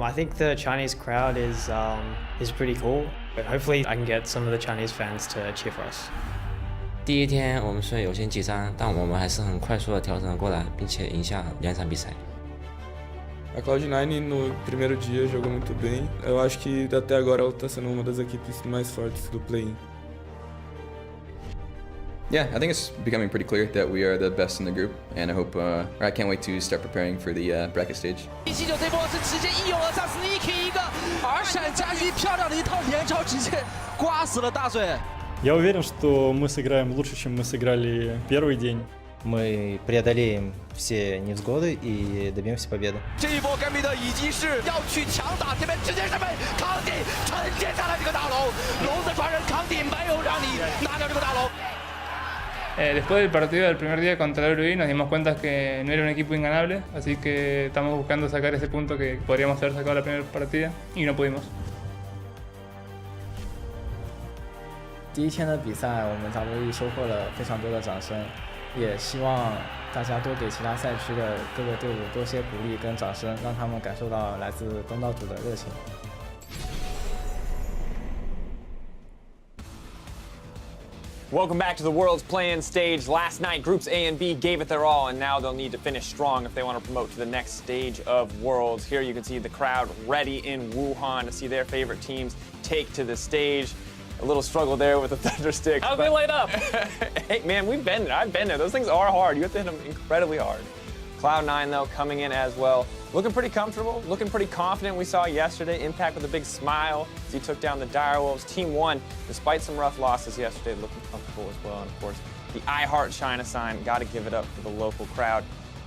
I think the Chinese crowd is pretty cool. But hopefully I can get some of the Chinese fans to cheer for us. 第一天我们虽然有些紧张，但我们还是很快速的调整了过来，并且赢下2场比赛。A Cloud9 no primeiro dia jogou muito bem. Eu acho que até agora ela está sendo uma das equipes mais fortes do play-in. Yeah, I think it's becoming pretty clear that we are the best in the group, and I hope, I can't wait to start preparing for the bracket stage. 179这波是直接一拥而上 ，sneaky 一个耳闪加一漂亮的一套连招，直接刮死了大嘴。Я уверен, что мы сыграем лучше, чем мы сыграли первый день. Мы преодолеем все невзгоды и добьемся победы. 这一波 Gambit 已经是要去强打，这边直接是被康帝承接下来这个大龙，龙的传人康帝没有让你拿掉这个大龙。 Después del partido del primer día contra el RBI nos dimos cuenta que no era un equipo inganable, así que estamos buscando sacar ese punto que podríamos haber sacado la primera partida y no pudimos. 第一天的比赛，我们WE收获了非常多的掌声，也希望大家多给其他赛区的各个队伍多些鼓励跟掌声，让他们感受到来自东道主的热情。 Welcome back to the World's play-in stage. Last night, Groups A and B gave it their all, and now they'll need to finish strong if they want to promote to the next stage of Worlds. Here you can see the crowd ready in Wuhan to see their favorite teams take to the stage. A little struggle there with the thunder stick. How'd they light up? Hey, man, we've been there. I've been there. Those things are hard. You have to hit them incredibly hard. Cloud9, though, coming in as well. Looking pretty comfortable, looking pretty confident. We saw yesterday Impact with a big smile as he took down the Direwolves. Team 1, despite some rough losses yesterday, looking comfortable as well. And of course, the I Heart China sign, got to give it up for the local crowd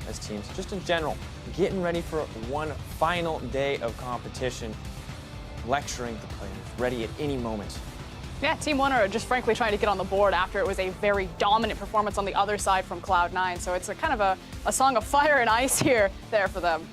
as teams, just in general, getting ready for one final day of competition, lecturing the players, ready at any moment. Yeah, Team 1 are just frankly trying to get on the board after it was a very dominant performance on the other side from Cloud9. So it's a kind of a song of fire and ice here there for them.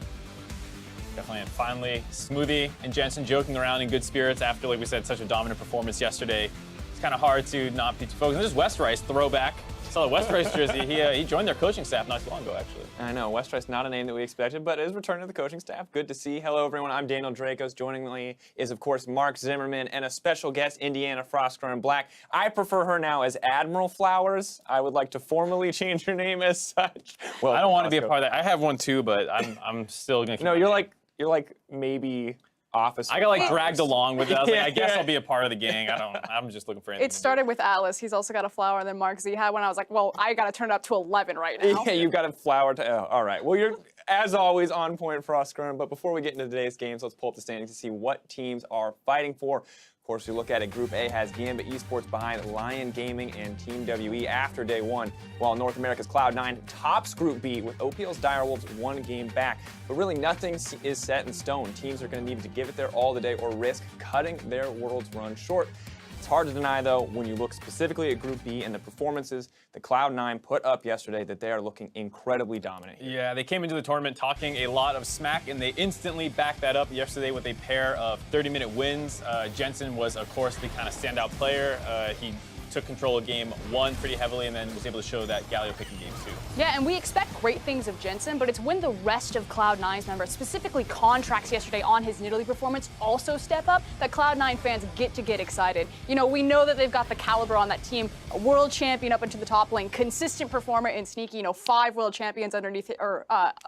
Definitely, and finally, Smoothie and Jensen joking around in good spirits after, like we said, such a dominant performance yesterday. It's kind of hard to not be too focused. There's Westrice throwback. Saw the Westrice jersey. He joined their coaching staff not too long ago, actually. I know, Westrice, not a name that we expected, but is returning to the coaching staff. Good to see. Hello, everyone. I'm Daniel Dracos. Joining me is, of course, Mark Zimmerman and a special guest, Indiana Frostgrown Black. I prefer her now as Admiral Flowers. I would like to formally change her name as such. Well, I don't want to be a part of that. I have one too, but I'm still gonna. No, you're like maybe. Officer. I got like dragged along with it. I was like, I guess Yeah. I'll be a part of the gang. I'm just looking for anything. It started with Atlas. He's also got a flower, and then Mark Z had one. I was like, well, I got to turn it up to 11 right now. Yeah, you've got a flower to. Oh, all right. Well, you're, as always, on point, Frostgrown. But before we get into today's games, let's pull up the standings to see what teams are fighting for. Of course, we look at it. Group A has Gambit Esports behind Lion Gaming and Team WE after day one, while North America's Cloud9 tops Group B with OPL's Direwolves 1 game back. But really, nothing is set in stone. Teams are going to need to give it their all today or risk cutting their Worlds run short. It's hard to deny, though, when you look specifically at Group B and the performances that Cloud9 put up yesterday, that they are looking incredibly dominant. Yeah, they came into the tournament talking a lot of smack, and they instantly backed that up yesterday with a pair of 30-minute wins. Jensen was, of course, the kind of standout player. He took control of game 1 pretty heavily and then was able to show that Galio picking game 2. Yeah, and we expect great things of Jensen, but it's when the rest of Cloud9's members, specifically Contracts yesterday on his Nidalee performance, also step up, that Cloud9 fans get excited. You know, we know that they've got the caliber on that team, a world champion up into the top lane, consistent performer in Sneaky, you know, 5 world champions underneath,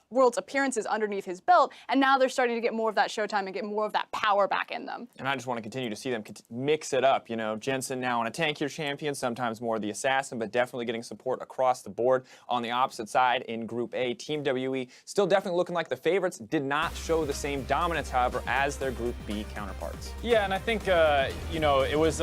world's appearances underneath his belt, and now they're starting to get more of that showtime and get more of that power back in them. And I just want to continue to see them mix it up. You know, Jensen now on a tankier champion, sometimes more the assassin, but definitely getting support across the board. On the opposite side in Group A, Team WE still definitely looking like the favorites, did not show the same dominance, however, as their Group B counterparts. Yeah, and I think, you know, it was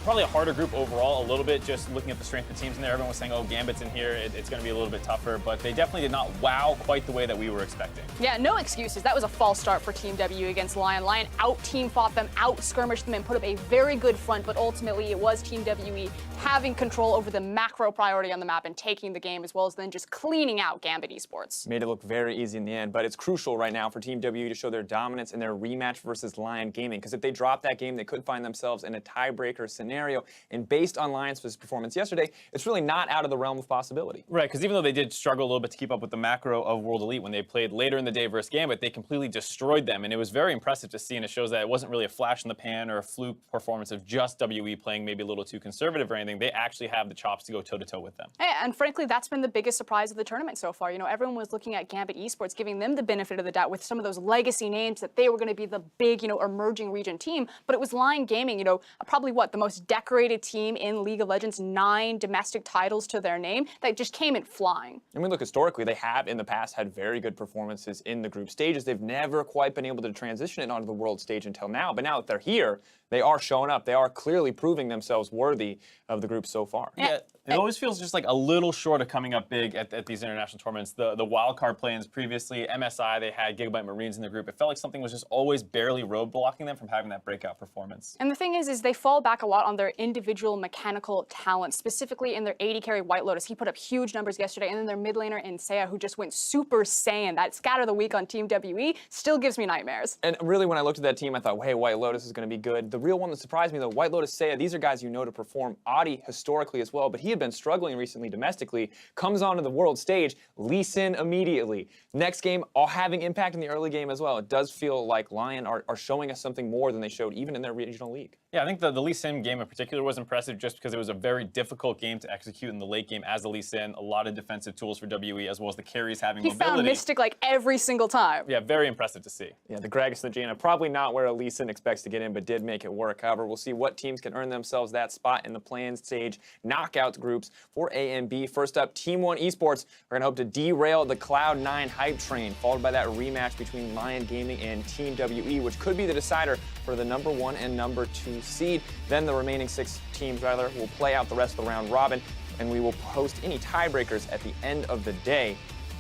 probably a harder group overall a little bit, just looking at the strength of teams in there. Everyone was saying, oh, Gambit's in here, it's going to be a little bit tougher, but they definitely did not wow quite the way that we were expecting. Yeah, no excuses. That was a false start for Team W against Lion. Lion out-team fought them, out-skirmished them, and put up a very good front, but ultimately it was Team WE having control over the macro priority on the map and taking the game, as well as then just cleaning out Gambit Esports. Made it look very easy in the end, but it's crucial right now for Team WE to show their dominance in their rematch versus Lion Gaming, because if they drop that game, they could find themselves in a tiebreaker scenario, and based on Lion's performance yesterday, it's really not out of the realm of possibility. Right, because even though they did struggle a little bit to keep up with the macro of World Elite when they played later in the day versus Gambit, they completely destroyed them, and it was very impressive to see, and it shows that it wasn't really a flash in the pan or a fluke performance of just WE playing maybe a little too conservative or anything. They actually have the chops to go toe-to-toe with them. Hey, and frankly, that's been the biggest surprise of the tournament so far. You know, everyone was looking at Gambit Esports, giving them the benefit of the doubt with some of those legacy names that they were going to be the big, emerging region team, but it was Lion Gaming, probably the most decorated team in League of Legends, 9 domestic titles to their name, that just came in flying. I mean, look, historically, they have in the past had very good performances in the group stages. They've never quite been able to transition it onto the world stage until now, but now that they're here, they are showing up. They are clearly proving themselves worthy of the group so far. Yeah, it always feels just like a little short of coming up big at these international tournaments. The wildcard play-ins previously, MSI, they had Gigabyte Marines in the group. It felt like something was just always barely roadblocking them from having that breakout performance. And the thing is they fall back a lot on their individual mechanical talent, specifically in their AD carry White Lotus. He put up huge numbers yesterday, and then their mid laner in Seiya, who just went Super Saiyan. That scatter of the week on Team WE still gives me nightmares. And really, when I looked at that team, I thought, hey, White Lotus is going to be good. The real one that surprised me, though, White Lotus, Seiya, these are guys you know to perform. Adi historically as well, but he had been struggling recently domestically, comes onto the world stage, Lee Sin immediately. Next game, all having impact in the early game as well. It does feel like Lion are showing us something more than they showed even in their regional league. Yeah, I think the Lee Sin game in particular was impressive just because it was a very difficult game to execute in the late game as the Lee Sin. A lot of defensive tools for WE, as well as the carries having He mobility. found Mystic every single time. Yeah, very impressive to see. Yeah, the Gragas and the Jaina, probably not where a Lee Sin expects to get in, but did make it work. However, we'll see what teams can earn themselves that spot in the play-in stage knockout groups for A and B. First up, Team One Esports are going to hope to derail the Cloud9 hype train, followed by that rematch between Lion Gaming and Team WE, which could be the decider for the #1 and #2 seed. Then the remaining 6 teams, will play out the rest of the round robin, and we will host any tiebreakers at the end of the day.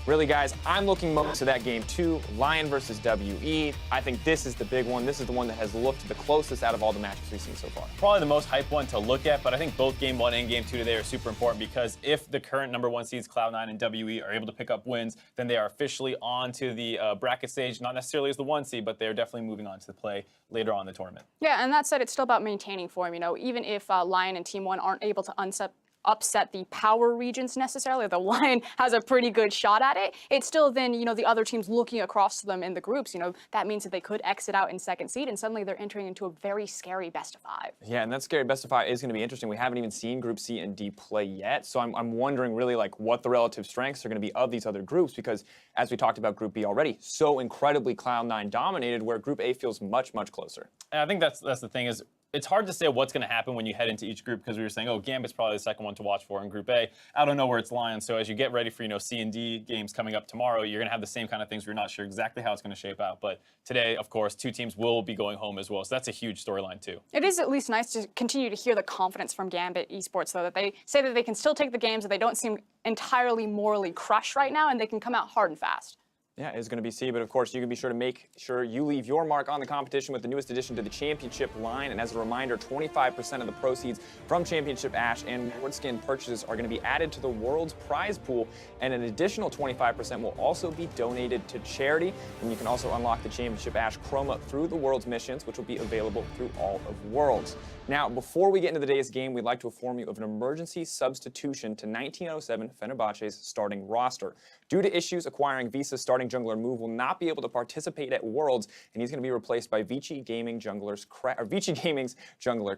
Really, guys, I'm looking most to that game 2, Lion versus WE. I think this is the big one. This is the one that has looked the closest out of all the matches we've seen so far. Probably the most hype one to look at, but I think both game 1 and game 2 today are super important because if the current #1 seeds, Cloud9 and WE, are able to pick up wins, then they are officially on to the bracket stage, not necessarily as the 1 seed, but they're definitely moving on to the play later on in the tournament. Yeah, and that said, it's still about maintaining form. Even if Lion and Team One aren't able to upset the power regions necessarily, though Lion has a pretty good shot at it, it's still then, the other teams looking across to them in the groups, that means that they could exit out in second seed and suddenly they're entering into a very scary best of 5. Yeah, and that scary best of 5 is going to be interesting. We haven't even seen Group C and D play yet, so I'm wondering really what the relative strengths are going to be of these other groups because, as we talked about Group B already, so incredibly Cloud9 dominated where Group A feels much, much closer. And I think that's the thing is, it's hard to say what's going to happen when you head into each group because we were saying, oh, Gambit's probably the second one to watch for in Group A. I don't know where it's Lion, so as you get ready for, C and D games coming up tomorrow, you're going to have the same kind of things where you're not sure exactly how it's going to shape out. But today, of course, 2 teams will be going home as well, so that's a huge storyline too. It is at least nice to continue to hear the confidence from Gambit Esports, though, that they say that they can still take the games, that they don't seem entirely morally crushed right now, and they can come out hard and fast. Yeah, it's going to be C, but of course you can be sure to make sure you leave your mark on the competition with the newest addition to the Championship line. And as a reminder, 25% of the proceeds from Championship Ash and Ward Skin purchases are going to be added to the World's prize pool, and an additional 25% will also be donated to charity. And you can also unlock the Championship Ash Chroma through the World's missions, which will be available through all of Worlds. Now, before we get into today's game, we'd like to inform you of an emergency substitution to 1907 Fenerbahce's starting roster. Due to issues acquiring Visa's starting jungler Move will not be able to participate at Worlds, and he's going to be replaced by Vici Gaming's jungler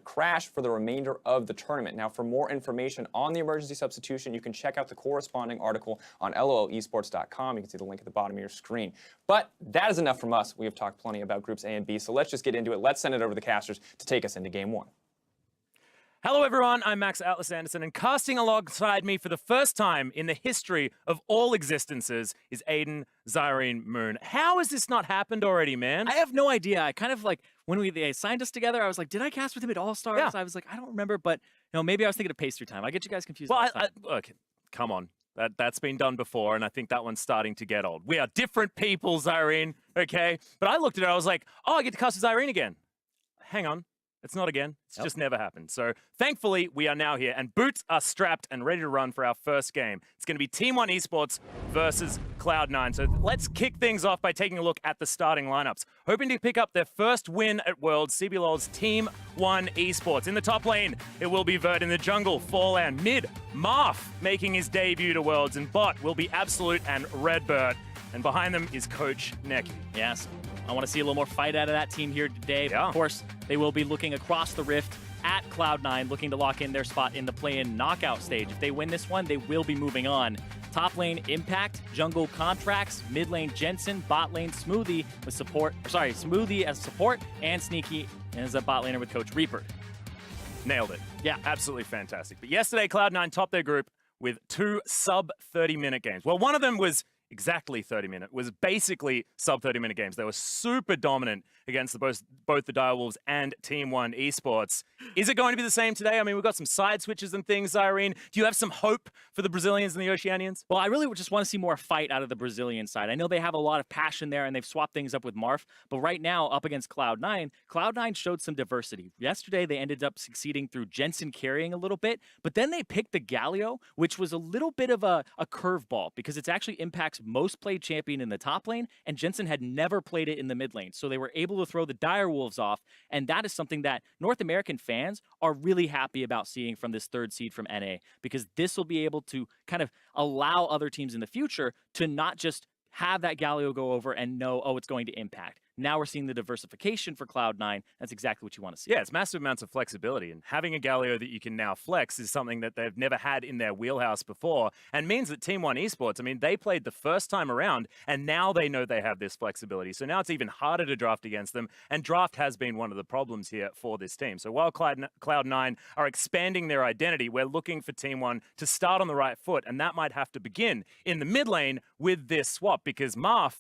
Crash for the remainder of the tournament. Now, for more information on the emergency substitution, you can check out the corresponding article on lolesports.com. You can see the link at the bottom of your screen. But that is enough from us. We have talked plenty about Groups A and B, so let's just get into it. Let's send it over to the casters to take us into Game 1. Hello everyone, I'm Max Atlas Anderson, and casting alongside me for the first time in the history of all existences is Aiden Zyrene Moon. How has this not happened already, man? I have no idea. I kind of when they signed us together, I was like, did I cast with him at All-Stars? Yeah. I was like, I don't remember, but maybe I was thinking of Pastry Time. I get you guys confused. Well, all the time. look, come on. That's been done before, and I think that one's starting to get old. We are different people, Zyrene, okay? But I looked at it, I was like, oh, I get to cast with Zyrene again. Hang on. It's not again. It's just never happened. So thankfully, we are now here, and boots are strapped and ready to run for our first game. It's going to be Team One Esports versus Cloud9. So let's kick things off by taking a look at the starting lineups. Hoping to pick up their first win at Worlds, CBLOL's Team One Esports. In the top lane, it will be Vert. In the jungle, Forlan. Mid, Marf making his debut to Worlds, and bot will be Absolute and Redbird. And behind them is Coach Neki. Yes. I want to see a little more fight out of that team here today. But of course, they will be looking across the rift at Cloud9, looking to lock in their spot in the play-in knockout stage. If they win this one, they will be moving on. Top lane, Impact, jungle, Contracts, mid lane, Jensen, bot lane, Smoothie with support. Smoothie as support, and Sneaky as a bot laner with Coach Reaper. Nailed it. Yeah. Absolutely fantastic. But yesterday, Cloud9 topped their group with 2 sub-30-minute games. Well, one of them was exactly 30-minute, was basically sub-30-minute games. They were super dominant against both the Direwolves and Team One Esports. Is it going to be the same today? I mean, we've got some side switches and things, Irene. Do you have some hope for the Brazilians and the Oceanians? Well, I really just want to see more fight out of the Brazilian side. I know they have a lot of passion there, and they've swapped things up with Marf, but right now, up against Cloud9, Cloud9 showed some diversity. Yesterday, they ended up succeeding through Jensen carrying a little bit, but then they picked the Galio, which was a little bit of a curveball, because it's actually Impact's most played champion in the top lane, and Jensen had never played it in the mid lane. So they were able to throw the Direwolves off, and that is something that North American fans are really happy about seeing from this third seed from NA, because this will be able to kind of allow other teams in the future to not just have that Galio go over and know, oh, it's going to Impact. Now we're seeing the diversification for Cloud9. That's exactly what you want to see. Yeah, it's massive amounts of flexibility, and having a Galio that you can now flex is something that they've never had in their wheelhouse before, and means that Team One Esports, I mean, they played the first time around, and now they know they have this flexibility. So now it's even harder to draft against them, and draft has been one of the problems here for this team. So while Cloud9 are expanding their identity, we're looking for Team One to start on the right foot, and that might have to begin in the mid lane with this swap, because Marf,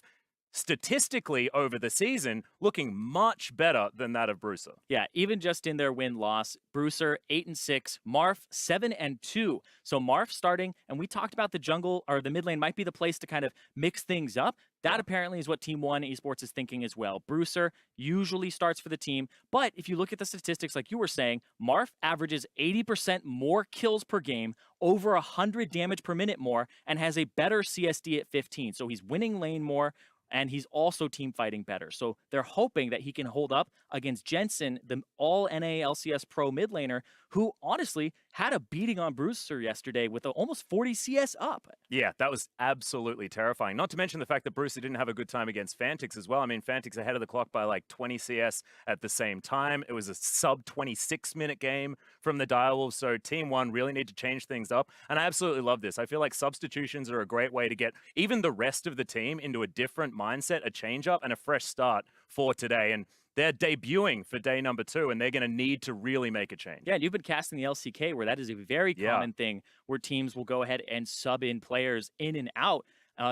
statistically over the season, looking much better than that of Bruiser. Yeah, even just in their win-loss, Bruiser 8-6, Marf 7-2. So Marf starting, and we talked about the jungle, or the mid lane might be the place to kind of mix things up. That apparently is what Team One Esports is thinking as well. Bruiser usually starts for the team, but if you look at the statistics like you were saying, Marf averages 80% more kills per game, over 100 damage per minute more, and has a better CSD at 15. So he's winning lane more, and he's also team fighting better. So they're hoping that he can hold up against Jensen, the all-NA LCS pro mid laner, who honestly had a beating on Bruiser yesterday with almost 40 CS up. Yeah, that was absolutely terrifying. Not to mention the fact that Bruiser didn't have a good time against Fantix as well. I mean, Fantix ahead of the clock by like 20 CS at the same time. It was a sub-26-minute game from the Direwolves, so Team One really need to change things up. And I absolutely love this. I feel like substitutions are a great way to get even the rest of the team into a different mindset, a change-up, and a fresh start for today. And they're debuting for day number 2, and they're going to need to really make a change. Yeah, and you've been casting the LCK, where that is a very common thing, where teams will go ahead and sub in players in and out,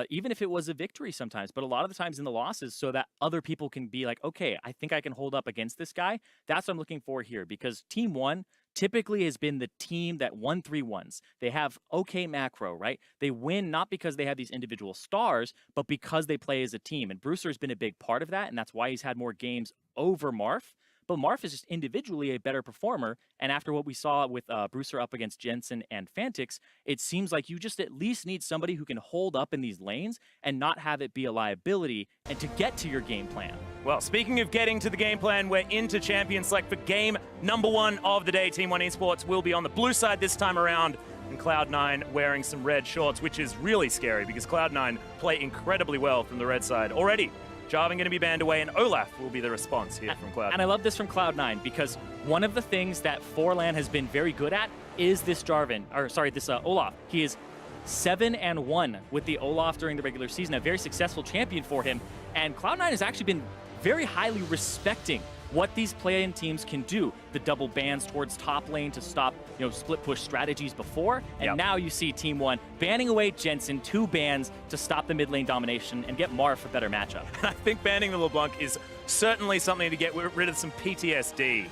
even if it was a victory sometimes. But a lot of the times in the losses, so that other people can be like, okay, I think I can hold up against this guy. That's what I'm looking for here, because Team One typically has been the team that won 3-1s. They have okay macro, right? They win not because they have these individual stars, but because they play as a team. And Bruiser has been a big part of that, and that's why he's had more games over Marf. But Marf is just individually a better performer, and after what we saw with Bruiser up against Jensen and Fantix, it seems like you just at least need somebody who can hold up in these lanes and not have it be a liability, and to get to your game plan. Well, speaking of getting to the game plan, we're into Champion Select for game number 1 of the day. Team One Esports will be on the blue side this time around, and Cloud9 wearing some red shorts, which is really scary because Cloud9 play incredibly well from the red side already. Jarvan going to be banned away, and Olaf will be the response here from Cloud9. And I love this from Cloud9, because one of the things that Forlan has been very good at is this Olaf. He is 7-1 with the Olaf during the regular season, a very successful champion for him. And Cloud9 has actually been very highly respecting what these play-in teams can do. The double bans towards top lane to stop, split push strategies before. And now you see Team One banning away Jensen, 2 bans to stop the mid lane domination and get Marf a better matchup. I think banning the LeBlanc is certainly something to get rid of some PTSD,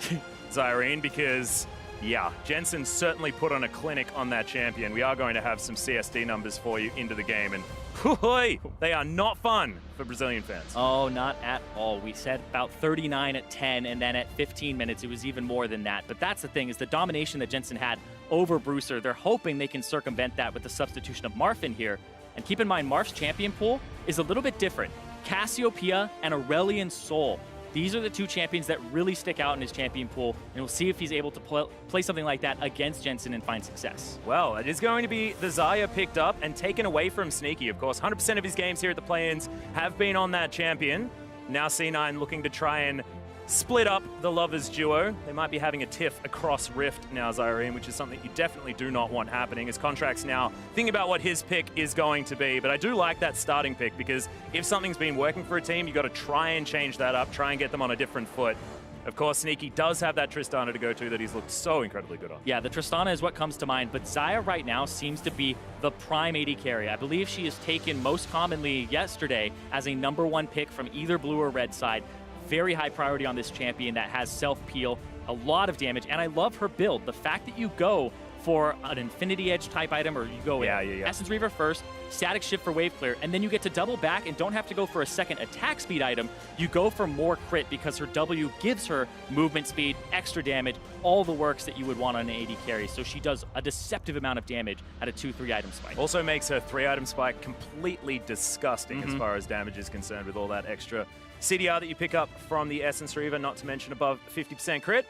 Zyrene, because Yeah, Jensen certainly put on a clinic on that champion. We are going to have some CSD numbers for you into the game, and they are not fun for Brazilian fans. Oh, not at all. We said about 39 at 10, and then at 15 minutes, it was even more than that. But that's the thing, is the domination that Jensen had over Brewster. They're hoping they can circumvent that with the substitution of Marf in here. And keep in mind, Marf's champion pool is a little bit different. Cassiopeia and Aurelian Sol. These are the two champions that really stick out in his champion pool, and we'll see if he's able to play something like that against Jensen and find success. Well, it is going to be the Xayah picked up and taken away from Sneaky. Of course, 100% of his games here at the play-ins have been on that champion. Now C9 looking to try and split up the Lovers duo. They might be having a tiff across Rift now, Zyrene, which is something you definitely do not want happening, as Contract's now thinking about what his pick is going to be. But I do like that starting pick, because if something's been working for a team, you got to try and change that up, try and get them on a different foot. Of course, Sneaky does have that Tristana to go to that he's looked so incredibly good on. Yeah, the Tristana is what comes to mind, but Xayah right now seems to be the prime AD carry. I believe she is taken most commonly yesterday as a #1 pick from either blue or red side. Very high priority on this champion that has self-peel, a lot of damage, and I love her build. The fact that you go for an Infinity Edge type item, or you go with Essence Reaver first, Static Shift for wave clear, and then you get to double back and don't have to go for a second attack speed item. You go for more crit because her W gives her movement speed, extra damage, all the works that you would want on an AD carry. So she does a deceptive amount of damage at a 2-3 item spike. Also makes her 3 item spike completely disgusting as far as damage is concerned, with all that extra CDR that you pick up from the Essence Reaver, not to mention above 50% crit.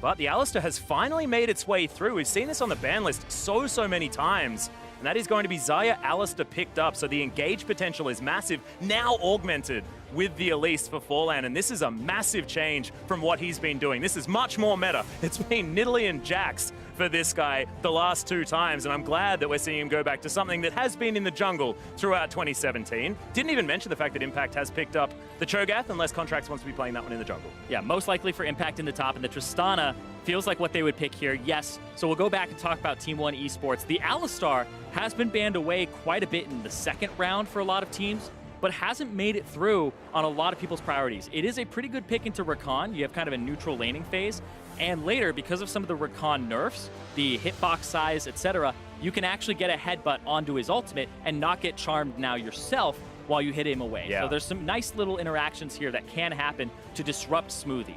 But the Alistar has finally made its way through. We've seen this on the ban list so many times. And that is going to be Xayah Alistar picked up. So the engage potential is massive, now augmented with the Elise for Forlan. And this is a massive change from what he's been doing. This is much more meta. It's been Nidalee and Jax for this guy the last 2 times. And I'm glad that we're seeing him go back to something that has been in the jungle throughout 2017. Didn't even mention the fact that Impact has picked up the Cho'Gath, unless Contracts wants to be playing that one in the jungle. Yeah, most likely for Impact in the top, and the Tristana feels like what they would pick here, yes. So we'll go back and talk about Team 1 Esports. The Alistar has been banned away quite a bit in the second round for a lot of teams, but hasn't made it through on a lot of people's priorities. It is a pretty good pick into Rakan. You have kind of a neutral laning phase, and later, because of some of the Rakan nerfs, the hitbox size, etc., you can actually get a headbutt onto his ultimate and not get charmed now yourself while you hit him away. Yeah. So there's some nice little interactions here that can happen to disrupt Smoothie.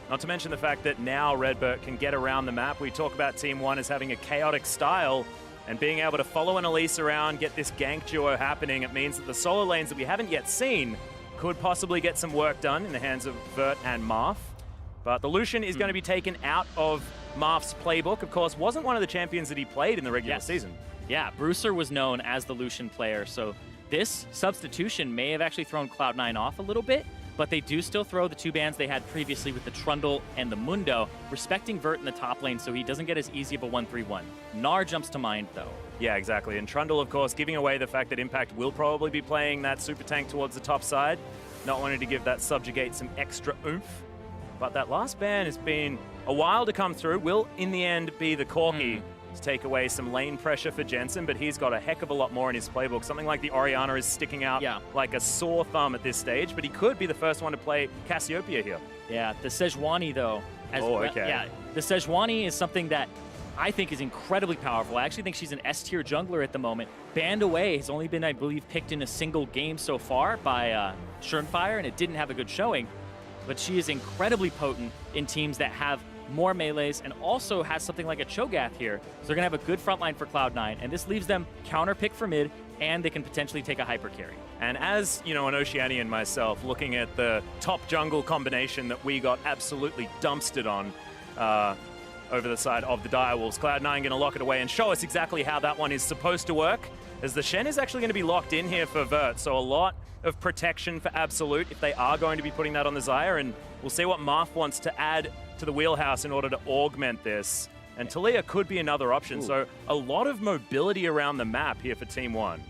Not to mention the fact that now Redbert can get around the map. We talk about Team 1 as having a chaotic style, and being able to follow an Elise around, get this gank duo happening. It means that the solo lanes that we haven't yet seen could possibly get some work done in the hands of Vert and Marth. But the Lucian is going to be taken out of Marth's playbook. Of course, wasn't one of the champions that he played in the regular season. Yeah, Brewster was known as the Lucian player, so this substitution may have actually thrown Cloud9 off a little bit, but they do still throw the 2 bans they had previously with the Trundle and the Mundo, respecting Vert in the top lane so he doesn't get as easy of a 1-3-1. Gnar jumps to mind, though. Yeah, exactly. And Trundle, of course, giving away the fact that Impact will probably be playing that super tank towards the top side, not wanting to give that Subjugate some extra oomph. But that last ban has been a while to come through. Will, in the end, be the Corki to take away some lane pressure for Jensen, but he's got a heck of a lot more in his playbook. Something like the Orianna is sticking out like a sore thumb at this stage, but he could be the first one to play Cassiopeia here. Yeah, the Sejuani, though. Yeah, the Sejuani is something that I think is incredibly powerful. I actually think she's an S-tier jungler at the moment. Banned away has only been, I believe, picked in a single game so far by Schernfire, and it didn't have a good showing. But she is incredibly potent in teams that have more melees and also has something like a Cho'Gath here. So they're going to have a good front line for Cloud9, and this leaves them counter pick for mid, and they can potentially take a hyper carry. And as, you know, an Oceanian myself, looking at the top jungle combination that we got absolutely dumpstered on over the side of the Direwolves, Cloud9 going to lock it away and show us exactly how that one is supposed to work, as the Shen is actually going to be locked in here for Vert, so a lot of protection for Absolute if they are going to be putting that on the Xayah, and we'll see what Marth wants to add to the wheelhouse in order to augment this. And Talia could be another option, so a lot of mobility around the map here for Team 1.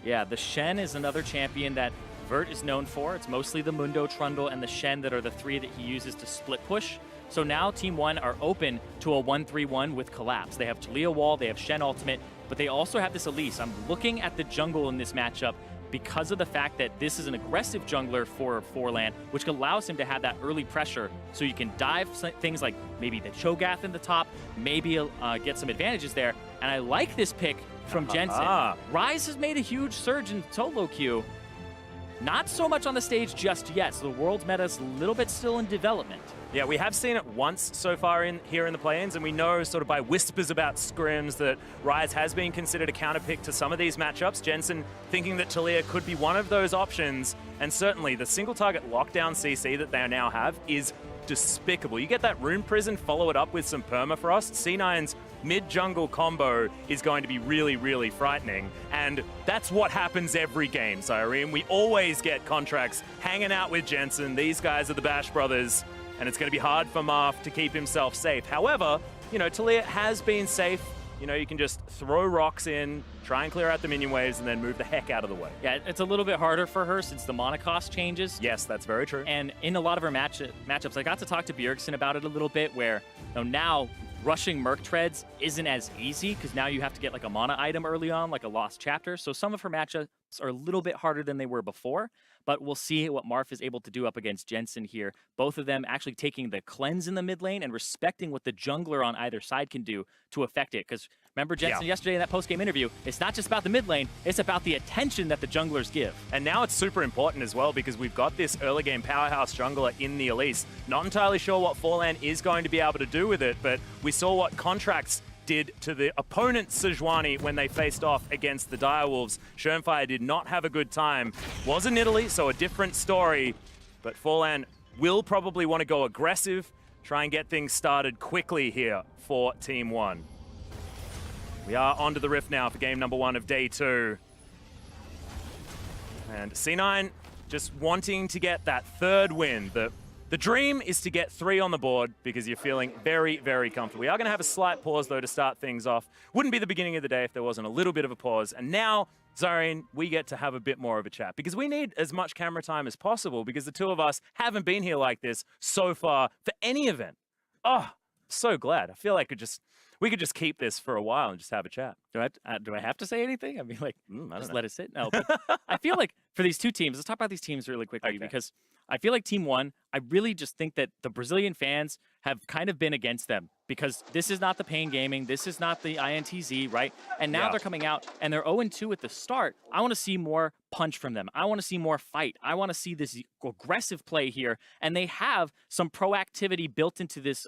Yeah, the Shen is another champion that Vert is known for. It's mostly the Mundo, Trundle, and the Shen that are the 3 that he uses to split push. So now Team 1 are open to a 1-3-1 with Collapse. They have Talia Wall, they have Shen Ultimate, but they also have this Elise. I'm looking at the jungle in this matchup. because of the fact that this is an aggressive jungler for Forlan, which allows him to have that early pressure so you can dive things like maybe the Cho'Gath in the top, maybe get some advantages there. And I like this pick from Jensen. Rise has made a huge surge in solo queue. Not so much on the stage just yet, so the world's meta's a little bit still in development. Yeah, we have seen it once so far here in the play-ins, and we know sort of by whispers about scrims that Rise has been considered a counterpick to some of these matchups. Jensen thinking that Taliyah could be one of those options, and certainly the single target lockdown CC that they now have is despicable. You get that Rune Prison, follow it up with some Permafrost. C9's mid-jungle combo is going to be really, really frightening, and that's what happens every game, Zyrene. We always get contracts hanging out with Jensen. These guys are the Bash Brothers, and it's going to be hard for Marth to keep himself safe. However, you know, Taliyah has been safe. You know, you can just throw rocks in, try and clear out the minion waves, and then move the heck out of the way. Yeah, it's a little bit harder for her since the mana cost changes. Yes, that's very true. And in a lot of her matchups, I got to talk to Bjergsen about it a little bit, where now rushing Merc Treads isn't as easy because now you have to get like a mana item early on, like a Lost Chapter. So some of her matchups are a little bit harder than they were before, but we'll see what Marth is able to do up against Jensen here. Both of them actually taking the cleanse in the mid lane and respecting what the jungler on either side can do to affect it. Because remember Jensen yesterday in that post-game interview, it's not just about the mid lane, it's about the attention that the junglers give. And now it's super important as well because we've got this early game powerhouse jungler in the Elise. Not entirely sure what Forlan is going to be able to do with it, but we saw what Contracts did to the opponent Sejuani when they faced off against the Direwolves. Schönfire did not have a good time. Was in Italy, so a different story, but Forlan will probably want to go aggressive, try and get things started quickly here for Team 1. We are onto the Rift now for game number 1 of day 2. And C9 just wanting to get that third win. The dream is to get 3 on the board because you're feeling very, very comfortable. We are going to have a slight pause, though, to start things off. Wouldn't be the beginning of the day if there wasn't a little bit of a pause. And now, Zyrene, we get to have a bit more of a chat because we need as much camera time as possible because the two of us haven't been here like this so far for any event. Oh, so glad. I feel like we could just keep this for a while and just have a chat. Do I have to say anything? I mean, like, just let it sit? No. But I feel like for these two teams, let's talk about these teams really quickly because I feel like Team 1, I really just think that the Brazilian fans have kind of been against them because this is not the Pain Gaming, this is not the INTZ, right? And now they're coming out and they're 0-2 at the start. I want to see more punch from them. I want to see more fight. I want to see this aggressive play here. And they have some proactivity built into this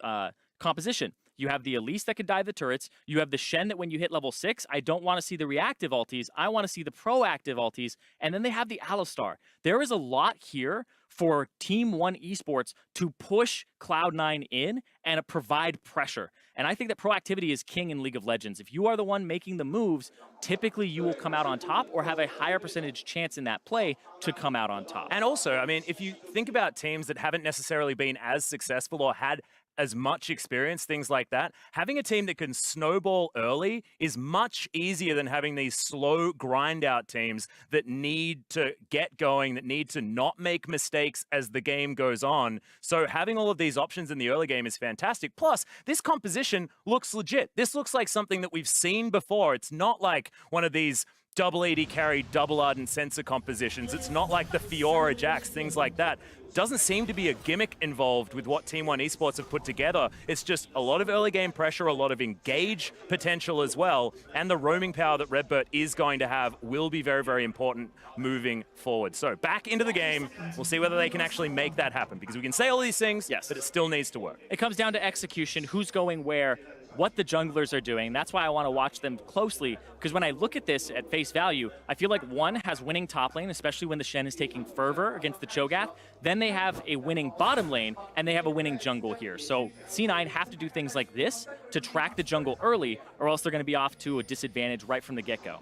composition. You have the Elise that can dive the turrets. You have the Shen that when you hit level 6, I don't want to see the reactive ultis. I want to see the proactive ultis. And then they have the Alistar. There is a lot here for Team 1 Esports to push Cloud9 in and provide pressure. And I think that proactivity is king in League of Legends. If you are the one making the moves, typically you will come out on top or have a higher percentage chance in that play to come out on top. And also, I mean, if you think about teams that haven't necessarily been as successful or had as much experience, things like that, having a team that can snowball early is much easier than having these slow grind out teams that need to get going, that need to not make mistakes as the game goes on. So having all of these options in the early game is fantastic. Plus, this composition looks legit. This looks like something that we've seen before. It's not like one of these double AD carry, double Ardent Sensor compositions. It's not like the Fiora Jax, things like that. Doesn't seem to be a gimmick involved with what Team 1 Esports have put together. It's just a lot of early game pressure, a lot of engage potential as well, and the roaming power that Redbird is going to have will be very, very important moving forward. So back into the game, we'll see whether they can actually make that happen, because we can say all these things, but it still needs to work. It comes down to execution, who's going where, what the junglers are doing. That's why I want to watch them closely, because when I look at this at face value, I feel like one has winning top lane, especially when the Shen is taking Fervor against the Cho'Gath. Then they have a winning bottom lane, and they have a winning jungle here. So C9 have to do things like this to track the jungle early, or else they're going to be off to a disadvantage right from the get-go.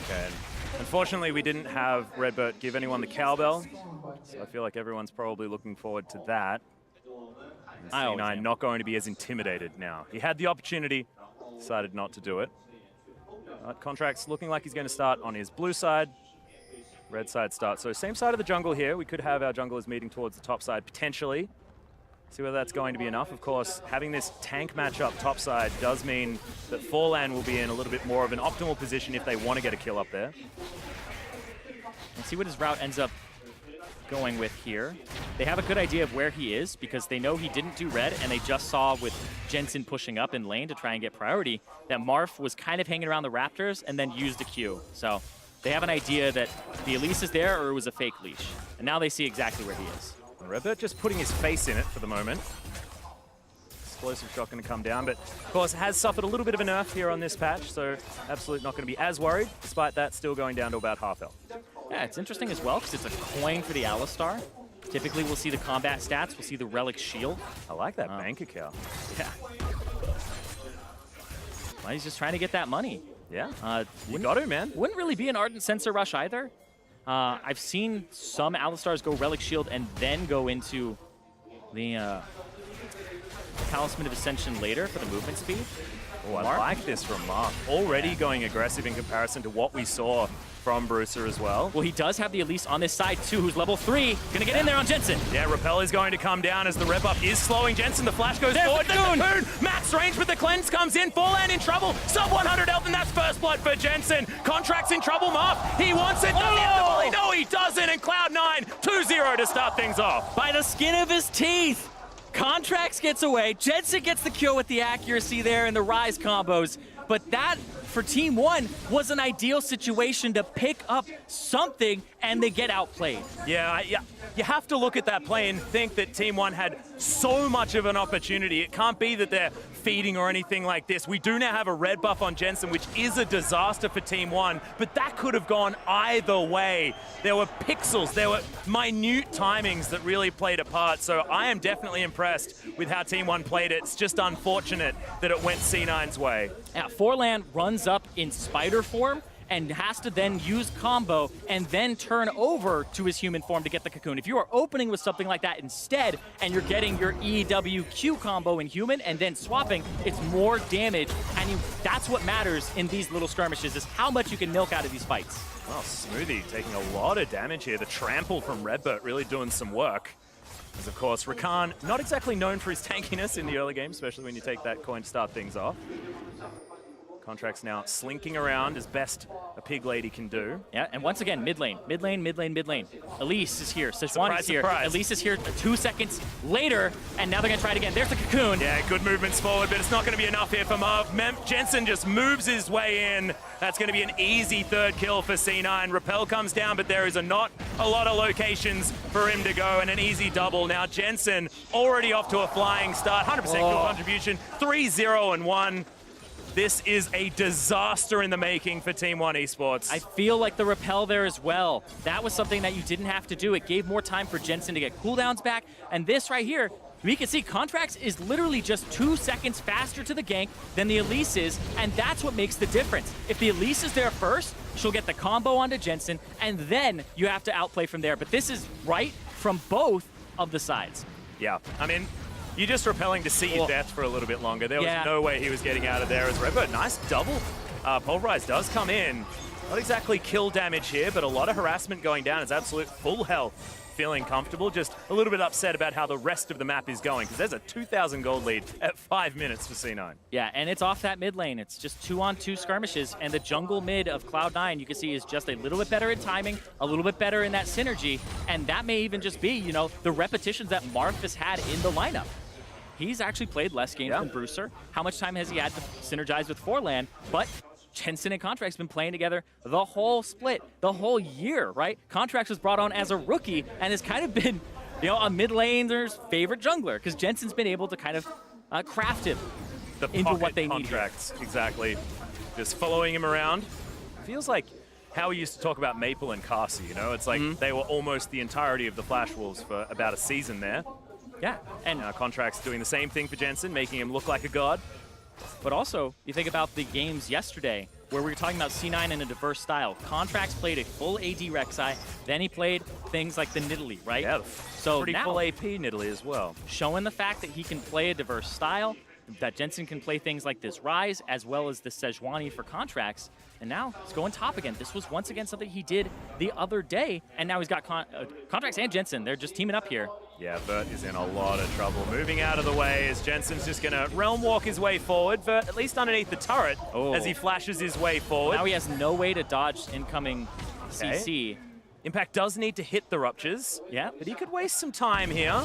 Okay. Unfortunately, we didn't have Redbird give anyone the cowbell, so I feel like everyone's probably looking forward to that. C9 not going to be as intimidated now. He had the opportunity, decided not to do it. Contract's looking like he's going to start on his blue side. Red side starts. So same side of the jungle here. We could have our junglers meeting towards the top side potentially. See whether that's going to be enough. Of course, having this tank matchup top side does mean that Forlan will be in a little bit more of an optimal position if they want to get a kill up there. and see what his route ends up going with here. They have a good idea of where he is because they know he didn't do red, and they just saw with Jensen pushing up in lane to try and get priority that Marth was kind of hanging around the Raptors and then used a Q. So they have an idea that the Elise is there or it was a fake leash. And now they see exactly where he is. Redbert just putting his face in it for the moment. Explosive shot going to come down, but of course has suffered a little bit of a nerf here on this patch, so absolutely not going to be as worried. Despite that, still going down to about half health. Yeah, it's interesting as well because it's a coin for the Alistar. Typically, we'll see the combat stats, we'll see the relic shield. I like that bank account. Yeah. Well, he's just trying to get that money. Yeah, you got to, man. Wouldn't really be an Ardent Sensor rush either. I've seen some Alistars go relic shield and then go into the Talisman of Ascension later for the movement speed. Oh, I like this from Marth. Already going aggressive in comparison to what we saw from Bruiser as well. Well, he does have the Elise on this side too, who's level 3. Gonna get in there on Jensen. Yeah, Repel is going to come down as the rep up is slowing Jensen. The flash goes forward. The Cocoon! Max range with the cleanse comes in. Forlan in trouble. Sub 100 health, and that's first blood for Jensen. Contract's in trouble, Marth. He wants it. Does he have the volley? No, he doesn't. And Cloud9 2-0 to start things off. By the skin of his teeth. Contracts gets away. Jensen gets the kill with the accuracy there and the Rise combos. But that, for Team 1, was an ideal situation to pick up something, and they get outplayed. Yeah, you have to look at that play and think that Team 1 had so much of an opportunity. It can't be that they're feeding or anything like this. We do now have a red buff on Jensen, which is a disaster for Team 1, but that could have gone either way. There were pixels, there were minute timings that really played a part, so I am definitely impressed with how Team 1 played it. It's just unfortunate that it went C9's way. Yeah, Forlan runs up in spider form and has to then use combo and then turn over to his human form to get the cocoon. If you are opening with something like that instead and you're getting your EWQ combo in human and then swapping, it's more damage, and that's what matters in these little skirmishes, is how much you can milk out of these fights. Well, Smoothie taking a lot of damage here. The trample from Redbert really doing some work. As of course, Rakan, not exactly known for his tankiness in the early game, especially when you take that coin to start things off. Contract's now slinking around as best a pig lady can do. Yeah, and once again, mid lane, mid lane, mid lane, mid lane. Elise is here, Sejuani is here. Surprise. Elise is here 2 seconds later, and now they're gonna try it again. There's the cocoon. Yeah, good movements forward, but it's not gonna be enough here for Marv. Jensen just moves his way in. That's gonna be an easy third kill for C9. Repel comes down, but there is not a lot of locations for him to go, and an easy double. Now Jensen already off to a flying start, 100% kill contribution, 3-0-1. This is a disaster in the making for Team 1 Esports. I feel like the repel there as well. That was something that you didn't have to do. It gave more time for Jensen to get cooldowns back. And this right here, we can see Contracts is literally just 2 seconds faster to the gank than the Elise is, and that's what makes the difference. If the Elise is there first, she'll get the combo onto Jensen, and then you have to outplay from there. But this is right from both of the sides. Yeah, I mean, you're just repelling to see death for a little bit longer. There was no way he was getting out of there as Redbird. Nice double. Pulverize does come in. Not exactly kill damage here, but a lot of harassment going down. It's absolute full health. Feeling comfortable, just a little bit upset about how the rest of the map is going, because there's a 2,000 gold lead at 5 minutes for C9. Yeah, and it's off that mid lane. It's just 2-on-2 skirmishes, and the jungle mid of Cloud9, you can see, is just a little bit better in timing, a little bit better in that synergy, and that may even just be, you know, the repetitions that Marth has had in the lineup. He's actually played less games than Bruiser. How much time has he had to synergize with Forlan? But Jensen and Contract's been playing together the whole split, the whole year, right? Contracts was brought on as a rookie and has kind of been, you know, a mid laner's favorite jungler, because Jensen's been able to kind of craft him into what they need. Contracts, exactly. Just following him around. Feels like how we used to talk about Maple and Carsey, you know? It's like they were almost the entirety of the Flash Wolves for about a season there. Yeah, and Contract's doing the same thing for Jensen, making him look like a god. But also, you think about the games yesterday where we were talking about C9 in a diverse style. Contracts played a full AD Rek'Sai, then he played things like the Nidalee, right? Yeah, so pretty now, full AP Nidalee as well. Showing the fact that he can play a diverse style, that Jensen can play things like this Rise, as well as the Sejuani for Contracts, and now he's going top again. This was once again something he did the other day, and now he's got Contracts and Jensen. They're just teaming up here. Yeah, Vert is in a lot of trouble. Moving out of the way as Jensen's just going to realm walk his way forward. Vert at least underneath the turret as he flashes his way forward. Now he has no way to dodge incoming CC. Impact does need to hit the ruptures. Yeah. But he could waste some time here.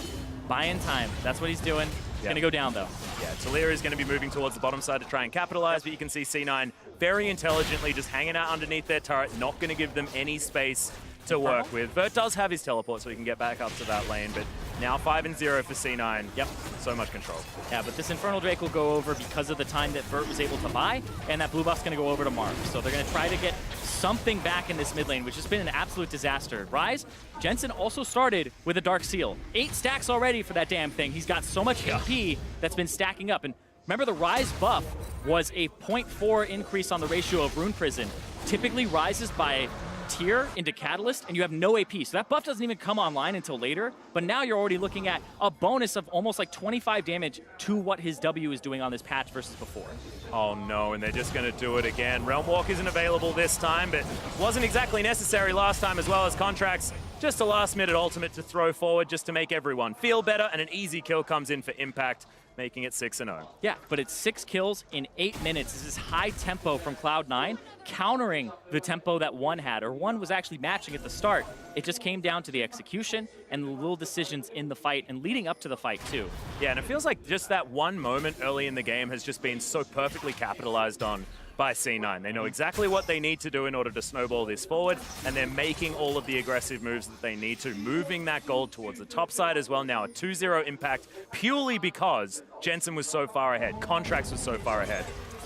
Buying time. That's what he's doing. He's going to go down, though. Yeah, Talia is going to be moving towards the bottom side to try and capitalize, but you can see C9 very intelligently just hanging out underneath their turret, not going to give them any space to work with. Vert does have his teleport, so he can get back up to that lane, but now 5-0 for C9. Yep. So much control. Yeah, but this Infernal Drake will go over because of the time that Vert was able to buy, and that blue buff's going to go over to Mark. So they're going to try to get something back in this mid lane, which has been an absolute disaster. Rise, Jensen also started with a Dark Seal. 8 stacks already for that damn thing. He's got so much AP that's been stacking up. And remember, the Rise buff was a 0.4 increase on the ratio of Rune Prison. Typically rises by tier into Catalyst, and you have no AP. So that buff doesn't even come online until later, but now you're already looking at a bonus of almost like 25 damage to what his W is doing on this patch versus before. Oh no, and they're just going to do it again. Realm Walk isn't available this time, but wasn't exactly necessary last time, as well as Contracts. Just a last-minute ultimate to throw forward just to make everyone feel better, and an easy kill comes in for Impact, making it 6-0. Yeah, but it's 6 kills in 8 minutes. This is high tempo from Cloud9, countering the tempo that oNe had, or oNe was actually matching at the start. It just came down to the execution and the little decisions in the fight and leading up to the fight too. Yeah, and it feels like just that one moment early in the game has just been so perfectly capitalized on by C9. They know exactly what they need to do in order to snowball this forward, and they're making all of the aggressive moves that they need to, moving that gold towards the top side as well. Now a 2-0 Impact, purely because Jensen was so far ahead, Contracts was so far ahead.